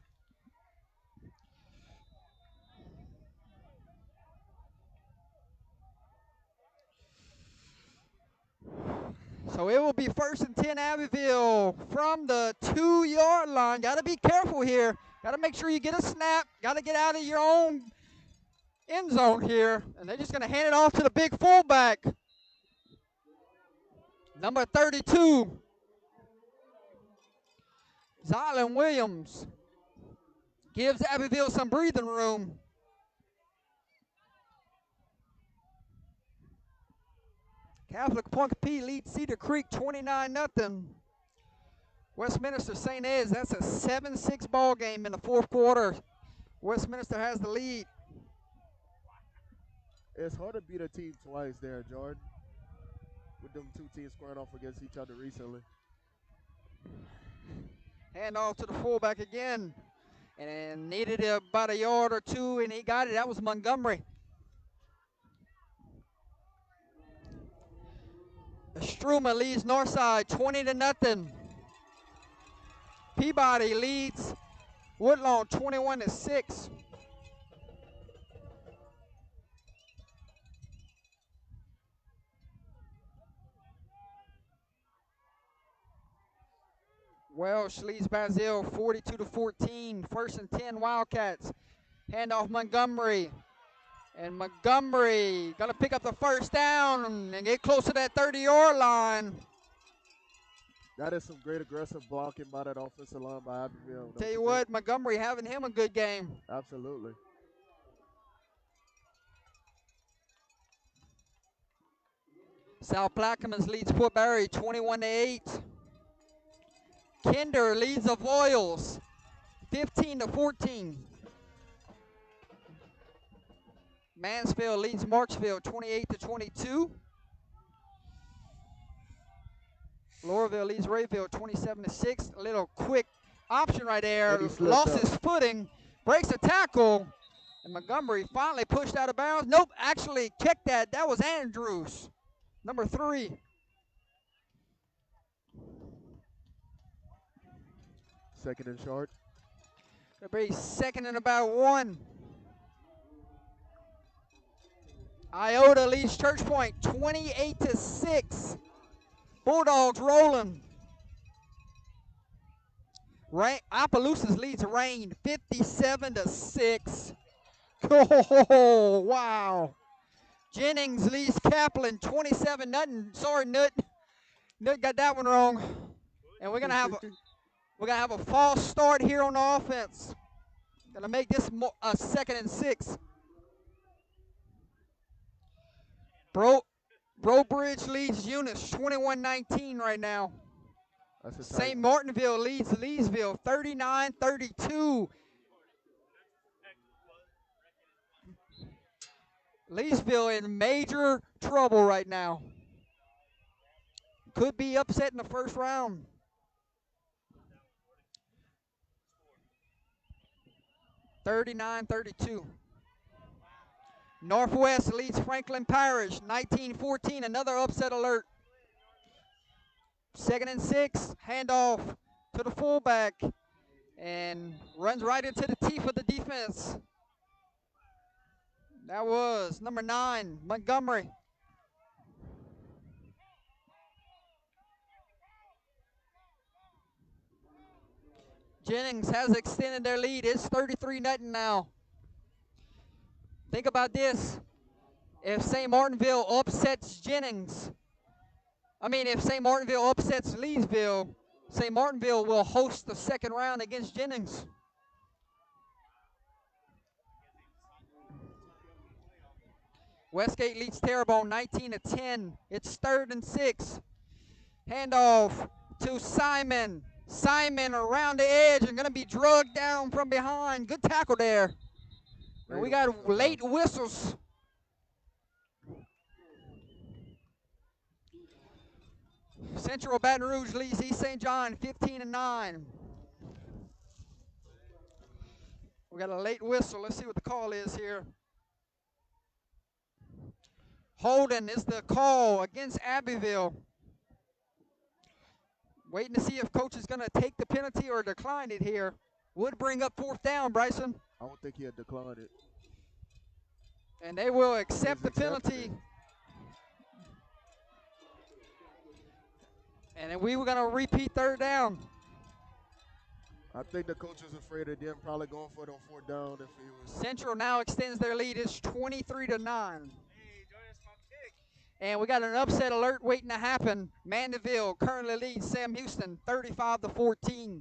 So it will be first and 10 Abbeville from the 2-yard line. Got to be careful here. Got to make sure you get a snap. Got to get out of your own end zone here. And they're just going to hand it off to the big fullback. Number 32. Zylan Williams gives Abbeville some breathing room. Catholic Punkapi leads Cedar Creek 29-0. Westminster St. Ed's, that's a 7-6 ball game in the fourth quarter. Westminster has the lead. It's hard to beat a team twice there, Jordan, with them two teams squaring off against each other recently. Hand off to the fullback again. and needed about a yard or two, and he got it. That was Montgomery. Struma leads Northside 20-0. Peabody leads Woodlawn 21-6. Welsh leads Basile 42-14. 1st and 10 Wildcats. Handoff Montgomery. And Montgomery got to pick up the first down and get close to that 30-yard line. That is some great aggressive blocking by that offensive line by Abbeville. Tell you what, Montgomery having him a good game. Absolutely. South Plaquemines leads Fort Barry 21-8. Kinder leads the Voiles 15-14. Mansfield leads Marksville 28-22. Laurelville leads Rayville 27-6. A little quick option right there. Lost his footing, breaks a tackle, and Montgomery finally pushed out of bounds. Nope, actually kicked that. That was Andrews, number 3. Second and short. It'll be second and about 1. Iota leads Church Point 28-6. Bulldogs rolling. Opelousas leads Rain 57-6. Oh, wow. Jennings leads Kaplan 27-0. Sorry, Nut. Nut got that one wrong. And we're gonna have a false start here on the offense. Gonna make this a 2nd and 6. Brobridge leads Eunice 21-19 right now. St. Martinville leads Leesville 39-32. Leesville in major trouble right now. Could be upset in the first round. (39-32). Northwest leads Franklin Parish 19-14. Another upset alert. 2nd and 6. Handoff to the fullback and runs right into the teeth of the defense. That was number 9, Montgomery. Jennings has extended their lead. It's 33-0 now. Think about this. If St. Martinville upsets Jennings, if St. Martinville upsets Leesville, St. Martinville will host the second round against Jennings. Westgate leads Terrebonne 19-10. It's 3rd and 6. Handoff to Simon. Simon around the edge and going to be drugged down from behind. Good tackle there. And we got late whistles. Central Baton Rouge leads East St. John 15-9. We got a late whistle. Let's see what the call is here. Holding is the call against Abbeville. Waiting to see if coach is going to take the penalty or decline it here. Would bring up 4th down, Bryson. I don't think he'll decline it. And they will accept the penalty. And then we were going to repeat 3rd down. I think the coach is afraid of them probably going for it on 4th down if he was. Central now extends their lead. It's 23-9. And we got an upset alert waiting to happen. Mandeville currently leads Sam Houston 35-14.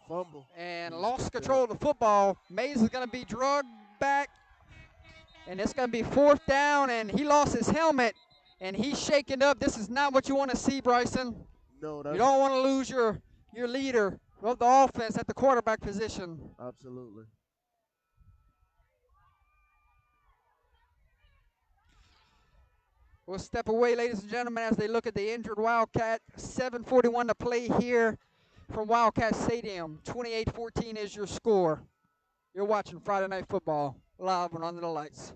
Fumble. And lost control of the football. Mays is going to be drugged back. And it's going to be 4th down, and he lost his helmet, and he's shaking up. This is not what you want to see, Bryson. No, you don't want to lose your leader of the offense at the quarterback position. Absolutely. We'll step away, ladies and gentlemen, as they look at the injured Wildcat. 7:41 to play here from Wildcat Stadium. 28-14 is your score. You're watching Friday Night Football live and under the lights.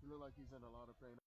He look like he's in a lot of pain.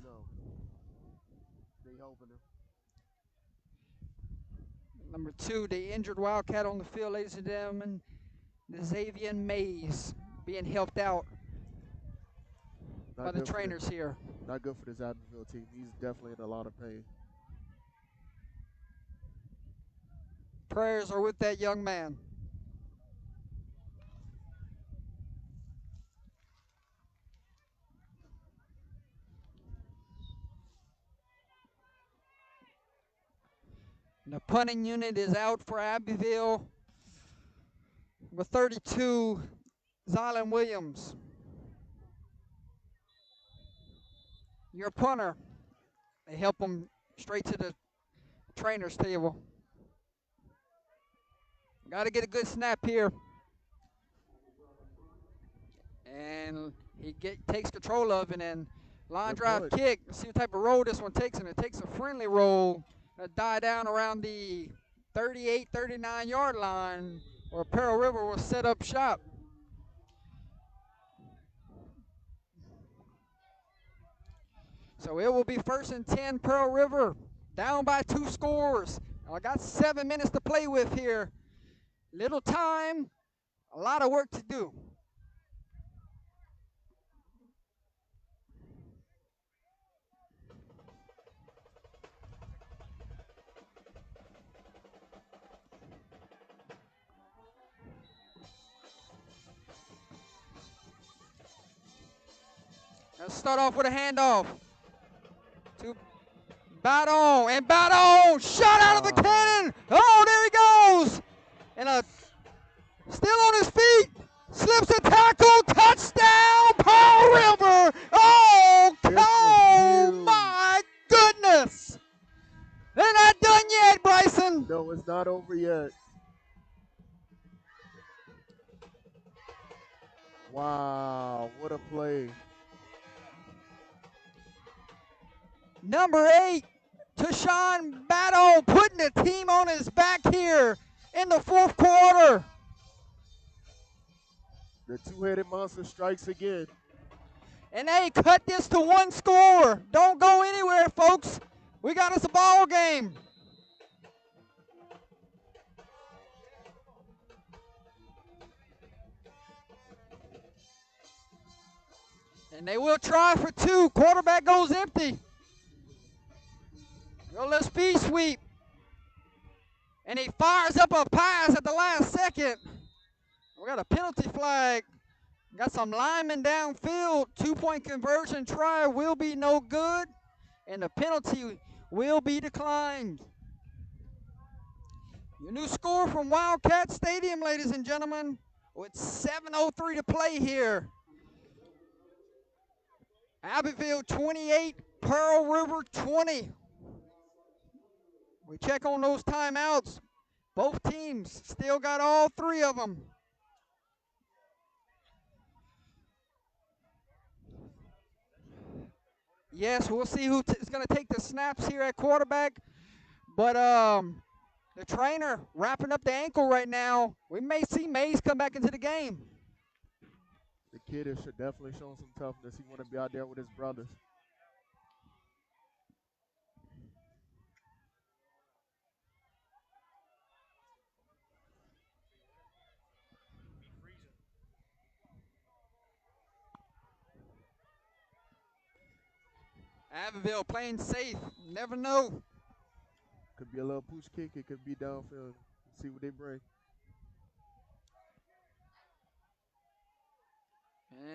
No, they helping him. Number 2, the injured Wildcat on the field, ladies and gentlemen. The Xavier Mays being helped out by the trainers here. Not good for this Abbeville team. He's definitely in a lot of pain. Prayers are with that young man. The punting unit is out for Abbeville with 32, Zylan Williams. Your punter. They help him straight to the trainer's table. Got to get a good snap here. And he takes control of it, and line drive kick. See what type of roll this one takes, and it takes a friendly roll that die down around the 38, 39-yard line where Pearl River will set up shop. So it will be 1st and 10, Pearl River, down by 2 scores. I got 7 minutes to play with here. Little time, a lot of work to do. Let's start off with a handoff to Baton, and Baton shot out of the cannon. Oh, there he goes. And still on his feet, slips a tackle, touchdown, Pearl River. Oh my goodness. They're not done yet, Bryson. No, it's not over yet. Wow, what a play. Number 8, Tashawn Baton, putting the team on his back here in the 4th quarter. The two-headed monster strikes again. And they cut this to 1 score. Don't go anywhere, folks. We got us a ball game. And they will try for 2. Quarterback goes empty. Let's speed sweep. And he fires up a pass at the last second. We got a penalty flag. Got some linemen downfield. 2-point conversion try will be no good. And the penalty will be declined. Your new score from Wildcat Stadium, ladies and gentlemen. with 7:03 to play here. Abbeville 28, Pearl River 20. We check on those timeouts. Both teams still got all three of them. Yes, we'll see who is going to take the snaps here at quarterback. But the trainer wrapping up the ankle right now. We may see Mays come back into the game. The kid is definitely showing some toughness. He want to be out there with his brothers. Abbeville playing safe. Never know. Could be a little push kick. It could be downfield. See what they bring.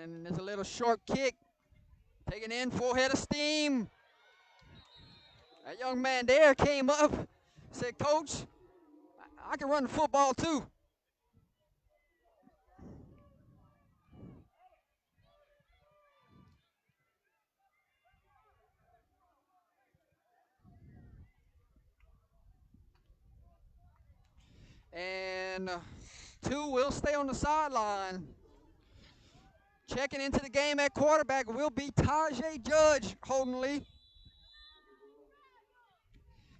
And there's a little short kick. Taking in full head of steam. That young man there came up, said, Coach, I can run the football too. And two will stay on the sideline. Checking into the game at quarterback will be Tajay Judge, Holden Lee.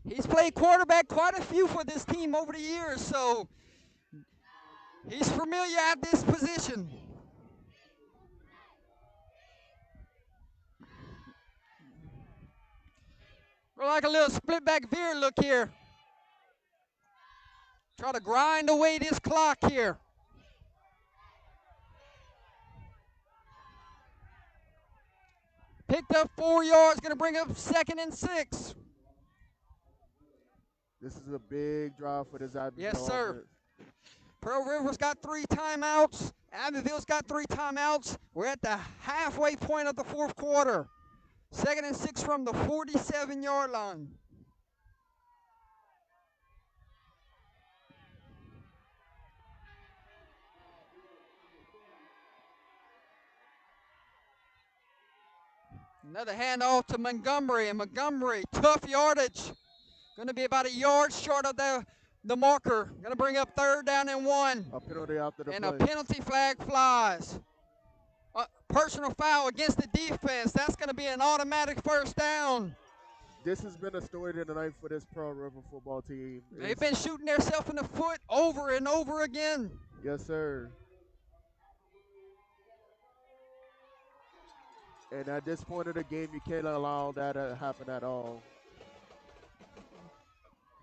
He's played quarterback quite a few for this team over the years, so he's familiar at this position. We're like a little split back veer look here. Try to grind away this clock here. Picked up 4 yards, going to bring up 2nd and 6. This is a big drive for this Abbeville. Yes, sir. Offense. Pearl River's got 3 timeouts. Abbeville's got 3 timeouts. We're at the halfway point of the 4th quarter. 2nd and 6 from the 47-yard line. Another handoff to Montgomery, and Montgomery, tough yardage. Going to be about a yard short of the marker. Going to bring up 3rd down and 1. A penalty after the and play. A penalty flag flies. Personal foul against the defense. That's going to be an automatic 1st down. This has been a story tonight for this Pearl River football team. They've been shooting themselves in the foot over and over again. Yes, sir. And at this point of the game, you can't allow that to happen at all.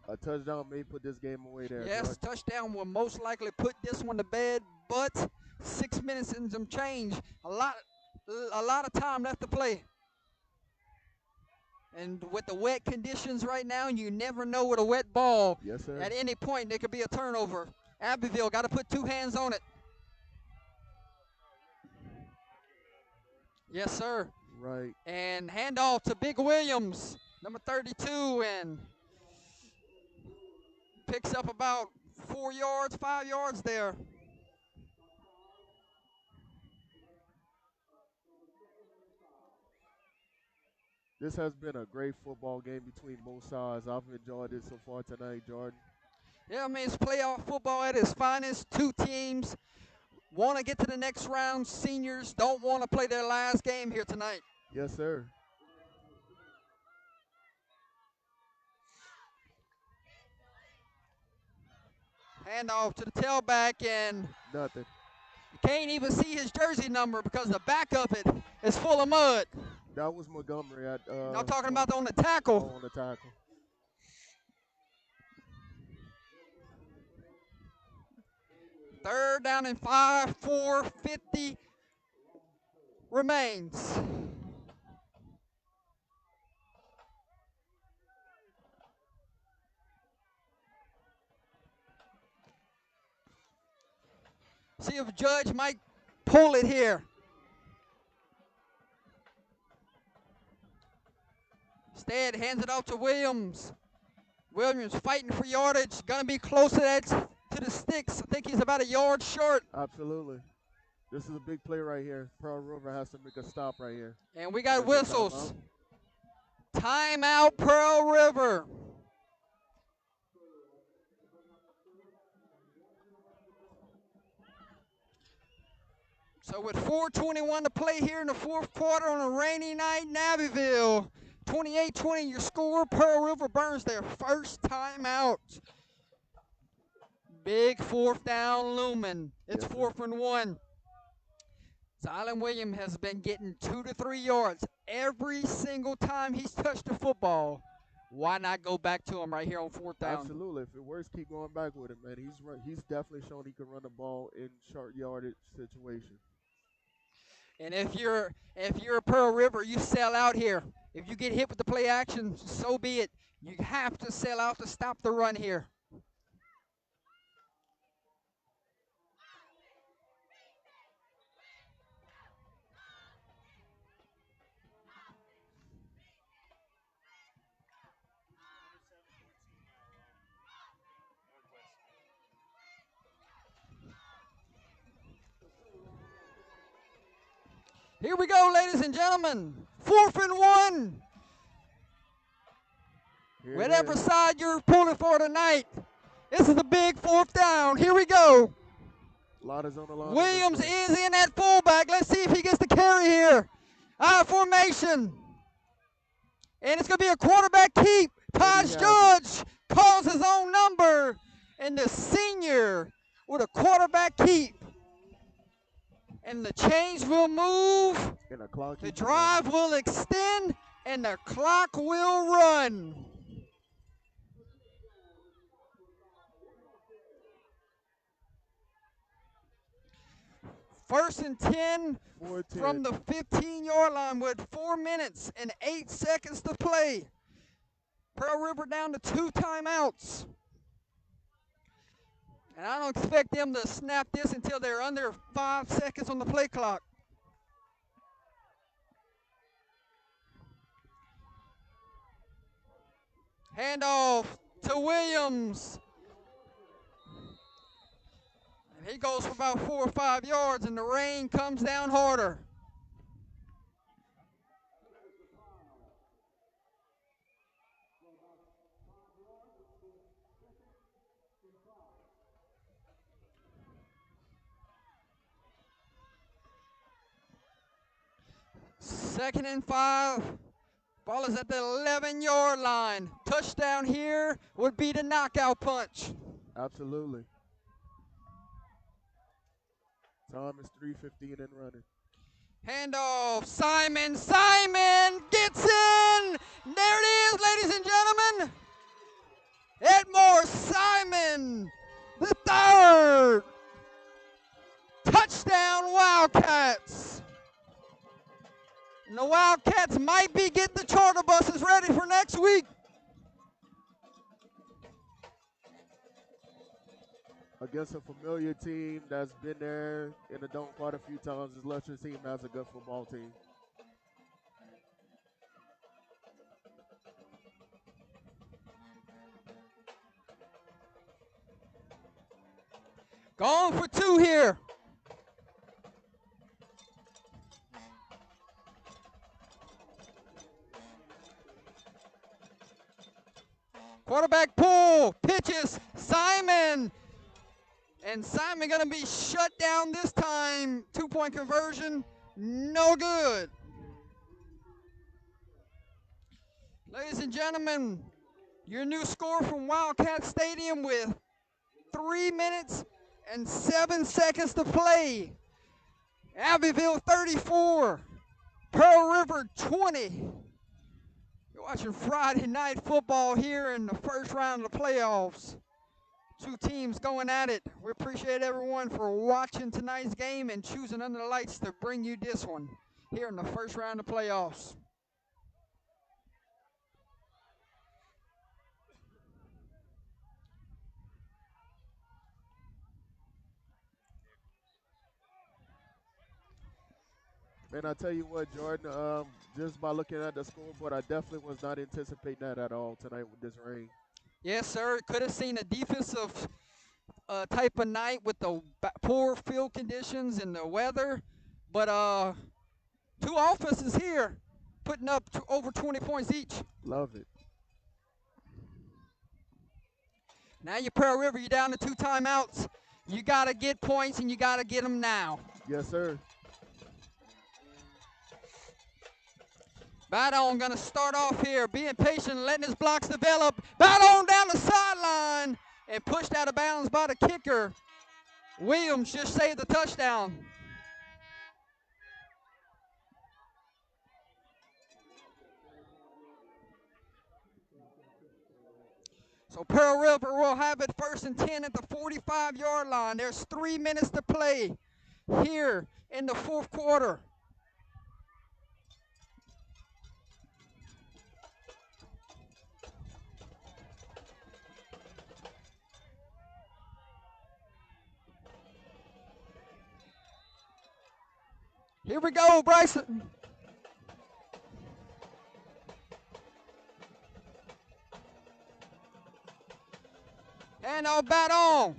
A touchdown may put this game away there. Yes, George. touchdown will most likely put this one to bed, but 6 minutes and some change. A lot of time left to play. And with the wet conditions right now, you never know with a wet ball. Yes, sir. At any point, there could be a turnover. Abbeville got to put 2 hands on it. Yes, sir. Right. And handoff to Big Williams, number 32, and picks up about 4 yards, 5 yards there. This has been a great football game between both sides. I've enjoyed it so far tonight, Jordan. Yeah, I mean, it's playoff football at its finest. 2 teams want to get to the next round. Seniors don't want to play their last game here tonight. Yes, sir. Handoff to the tailback, and Nothing. you can't even see his jersey number because the back of it is full of mud. That was Montgomery at. I'm talking about on the tackle. On the tackle. Third down and 5, 4:50 remains. See if Judge might pull it here. Instead, hands it off to Williams. Williams fighting for yardage. Going to be close to that to the sticks. I think he's about a yard short. Absolutely. This is a big play right here. Pearl River has to make a stop right here. And we got There's a whistles. Timeout, Pearl River. So with 4:21 to play here in the fourth quarter on a rainy night in Abbeville, 28-20 your score. Pearl River burns their first timeout. Big fourth down looming. It's Yes, 4th and 1. Zylan Williams has been getting 2 to 3 yards every single time he's touched the football. Why not go back to him right here on 4th down? Absolutely. If it works, keep going back with him, man. He's definitely shown he can run the ball in short yardage situations. And if you're a Pearl River, you sell out here. If you get hit with the play action, so be it. You have to sell out to stop the run here. Here we go, ladies and gentlemen. 4th and 1. Whatever side you're pulling for tonight, this is a big 4th down. Here we go. Lot is on the line. Williams is in at fullback. Let's see if he gets the carry here. Formation. And it's going to be a quarterback keep. Taj Judge calls his own number. And the senior with a quarterback keep. And the chains will move. The drive will extend. And the clock will run. First and 10 from the 15-yard line with 4 minutes and 8 seconds to play. Pearl River down to 2 timeouts. And I don't expect them to snap this until they're under 5 seconds on the play clock. Handoff to Williams. And he goes for about 4 or 5 yards, and the rain comes down harder. Second and 5. Ball is at the 11-yard line. Touchdown here would be the knockout punch. Absolutely. Time is 3:15 and running. Handoff. Simon. Simon gets in. There it is, ladies and gentlemen. Edmore Simon, the third. Touchdown, Wildcats. And the Wildcats might be getting the charter buses ready for next week. Against a familiar team that's been there in the dome quite a few times, this Lutcher team has a good football team. Going for 2 here. Quarterback pull, pitches, Simon. And Simon going to be shut down this time. 2-point conversion, no good. Ladies and gentlemen, your new score from Wildcat Stadium with 3 minutes and 7 seconds to play. Abbeville 34, Pearl River 20. You're watching Friday night football here in the first round of the playoffs. 2 teams going at it. We appreciate everyone for watching tonight's game and choosing under the lights to bring you this one here in the first round of playoffs. Man, I tell you what, Jordan, just by looking at the scoreboard, I definitely was not anticipating that at all tonight with this rain. Yes, sir. Could have seen a defensive type of night with the poor field conditions and the weather. But two offenses here putting up over 20 points each. Love it. Now you Pearl River, you're down to 2 timeouts. You got to get points, and you got to get them now. Yes, sir. Badon going to start off here, being patient, letting his blocks develop. Badon down the sideline and pushed out of bounds by the kicker. Williams just saved the touchdown. So Pearl River will have it 1st and 10 at the 45-yard line. There's 3 minutes to play here in the 4th quarter. Here we go, Bryson. And off Badon.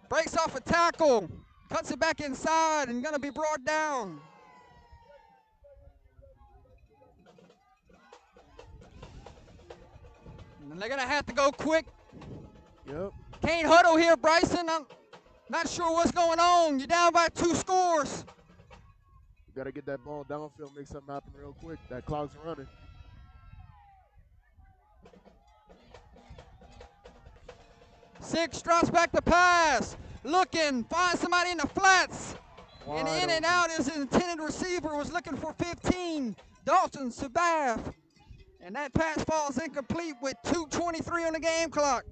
Breaks off a tackle. Cuts it back inside and going to be brought down. And they're going to have to go quick. Yep. Can't huddle here, Bryson. I'm not sure what's going on. You're down by 2 scores. Got to get that ball downfield, make something happen real quick. That clock's running. Six drops back to pass. Looking, finds somebody in the flats. And in and out is his intended receiver, was looking for 15. Dalton Sabaf. And that pass falls incomplete with 2:23 on the game clock.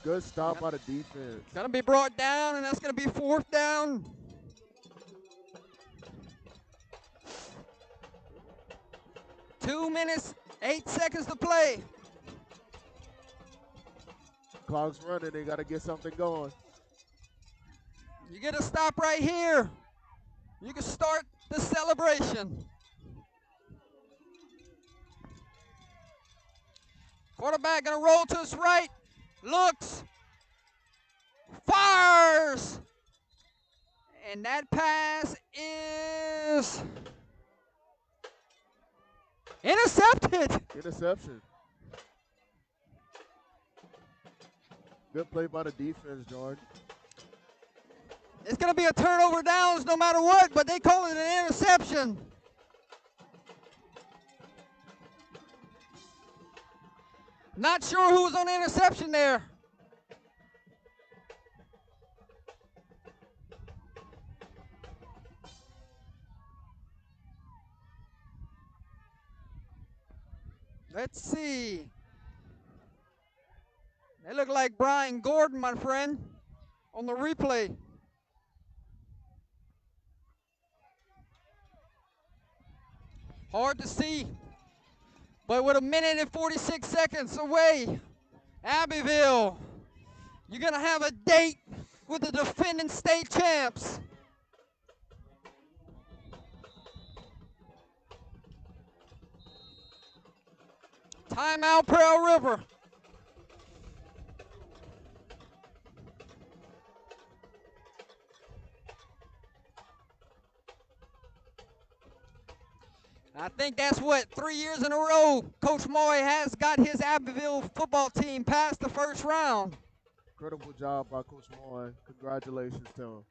Good stop by the defense. Gonna be brought down, and that's gonna be 4th down. Two minutes, 8 seconds to play. Clock's running. They got to get something going. You get a stop right here. You can start the celebration. Quarterback gonna roll to his right. Looks, fires, and that pass is intercepted. Interception. Good play by the defense, Jordan. It's going to be a turnover downs no matter what, but they call it an interception. Not sure who was on the interception there. Let's see. They look like Brian Gordon, my friend, on the replay. Hard to see. But with 1 minute and 46 seconds away, Abbeville, you're going to have a date with the defending state champs. Timeout, Pearl River. I think that's what, 3 years in a row, Coach Moy has got his Abbeville football team past the 1st round. Incredible job by Coach Moy. Congratulations to him.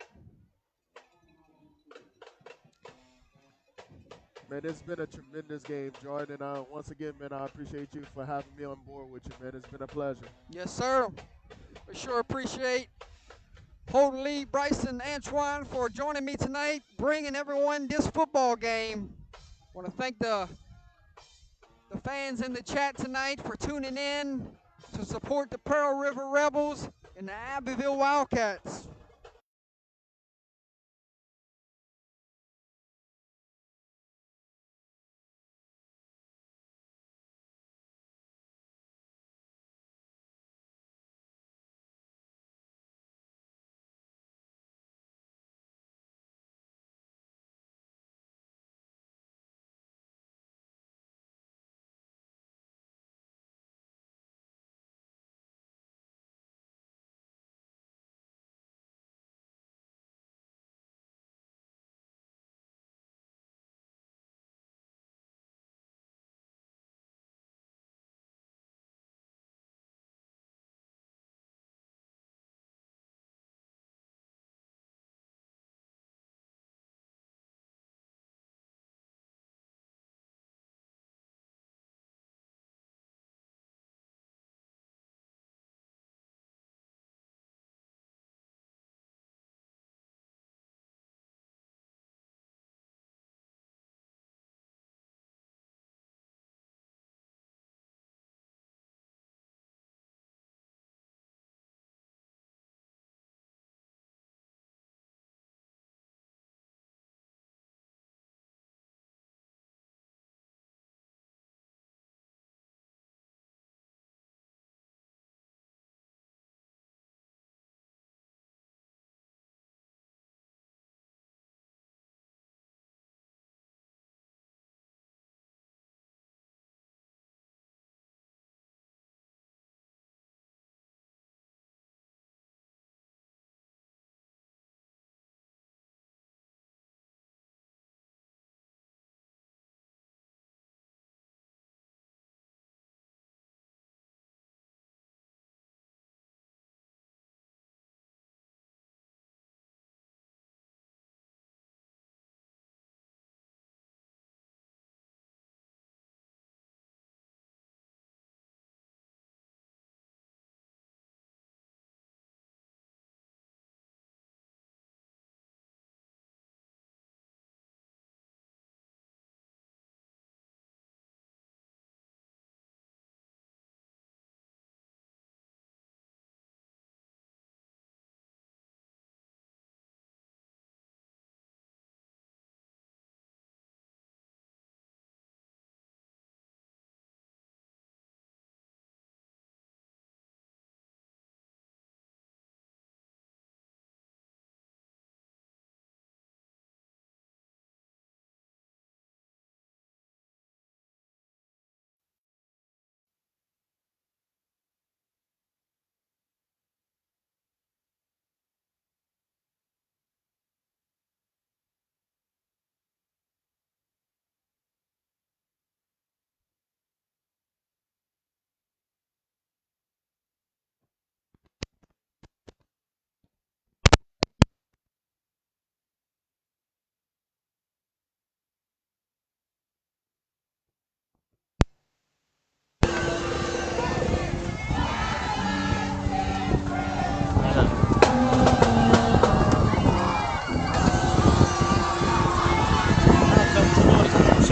Man, it's been a tremendous game, Jordan. And once again, man, I appreciate you for having me on board with you, man. It's been a pleasure. Yes, sir. We sure appreciate Holden Lee, Bryson, Antoine for joining me tonight, bringing everyone this football game. I want to thank the fans in the chat tonight for tuning in to support the Pearl River Rebels and the Abbeville Wildcats.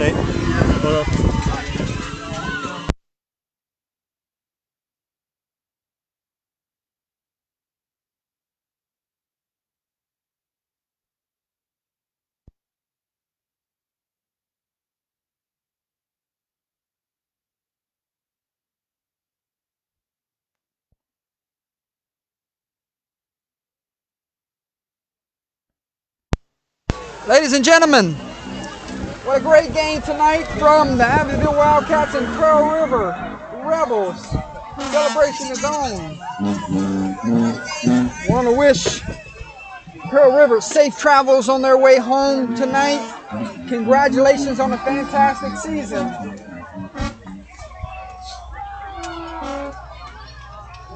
Wait. Hold up. Ladies and gentlemen, what a great game tonight from the Abbeville Wildcats and Pearl River Rebels. Celebration is on. Want to wish Pearl River safe travels on their way home tonight. Congratulations on a fantastic season.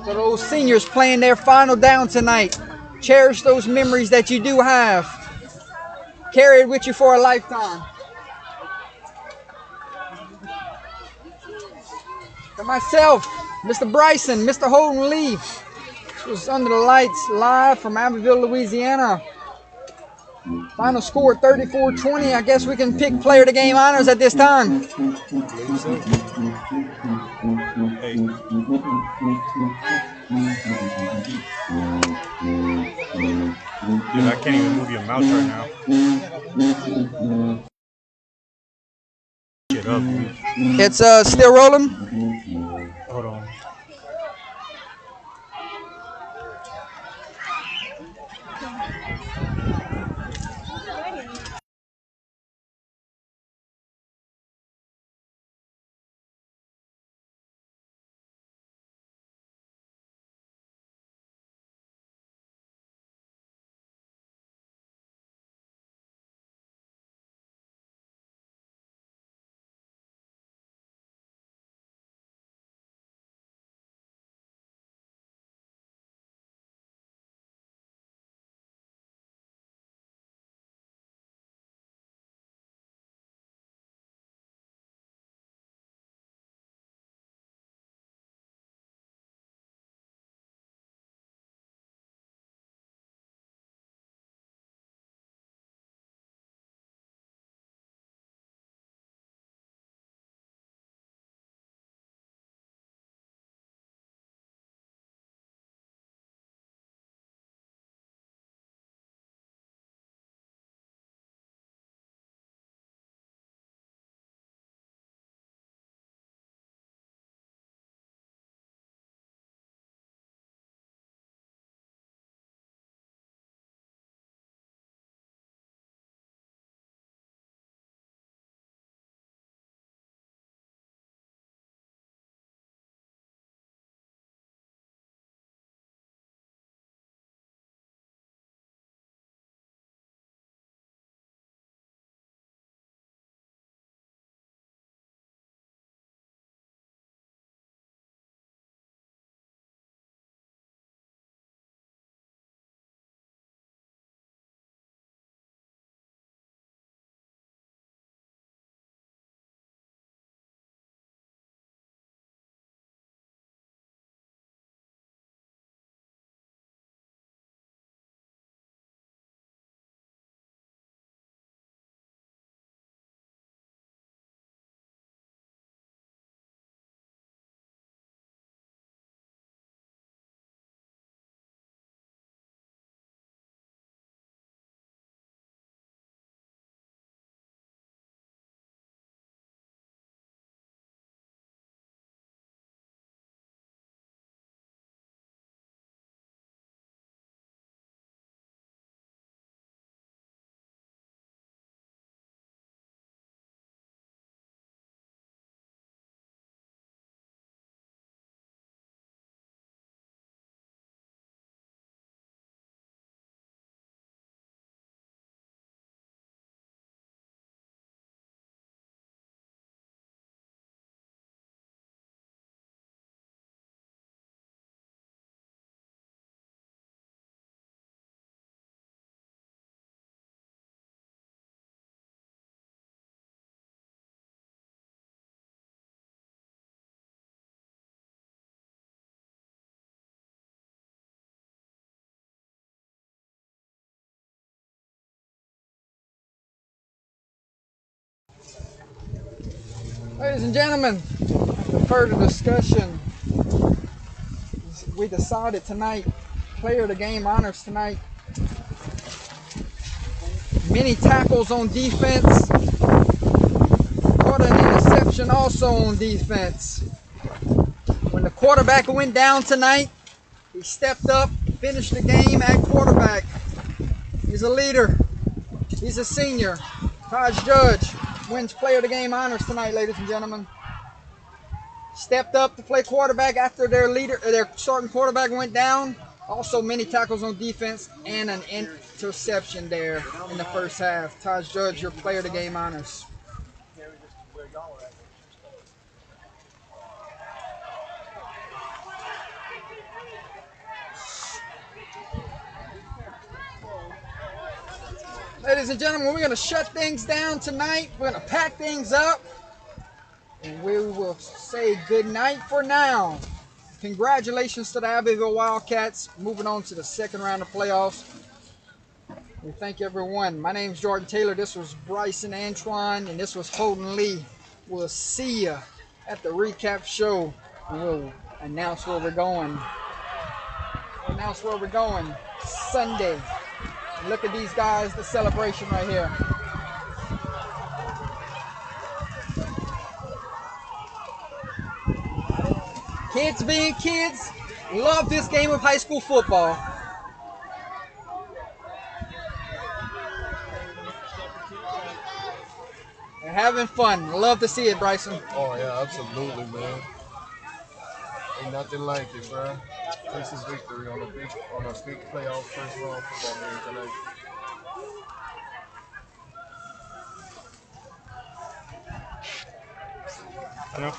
So those seniors playing their final down tonight. Cherish those memories that you do have. Carry it with you for a lifetime. And myself, Mr. Bryson, Mr. Holden Lee, was Under the Lights live from Abbeville, Louisiana. Final score 34-20. I guess we can pick player of the game honors at this time. Hey. Dude, I can't even move your mouse right now. Shit up, dude. It's still rolling. Hold on. Ladies and gentlemen, after further discussion, we decided tonight, player of the game honors tonight. Many tackles on defense. Caught an interception also on defense. When the quarterback went down tonight, he stepped up, finished the game at quarterback. He's a leader. He's a senior. Taj Judge wins player of the game honors tonight, ladies and gentlemen. Stepped up to play quarterback after their starting quarterback went down. Also many tackles on defense and an interception there in the first half. Taj Judge, your player of the game honors. Ladies and gentlemen, we're going to shut things down tonight. We're going to pack things up. And we will say good night for now. Congratulations to the Abbeville Wildcats moving on to the second round of playoffs. We thank everyone. My name is Jordan Taylor. This was Bryson Antoine, and this was Holden Lee. We'll see you at the recap show, and we'll announce where we're going. Sunday. And look at these guys, the celebration right here. Kids being kids, love this game of high school football. They're having fun. Love to see it, Bryson. Oh, yeah, absolutely, man. Ain't nothing like it, bro. This is victory on a big playoff first round football game tonight. I know.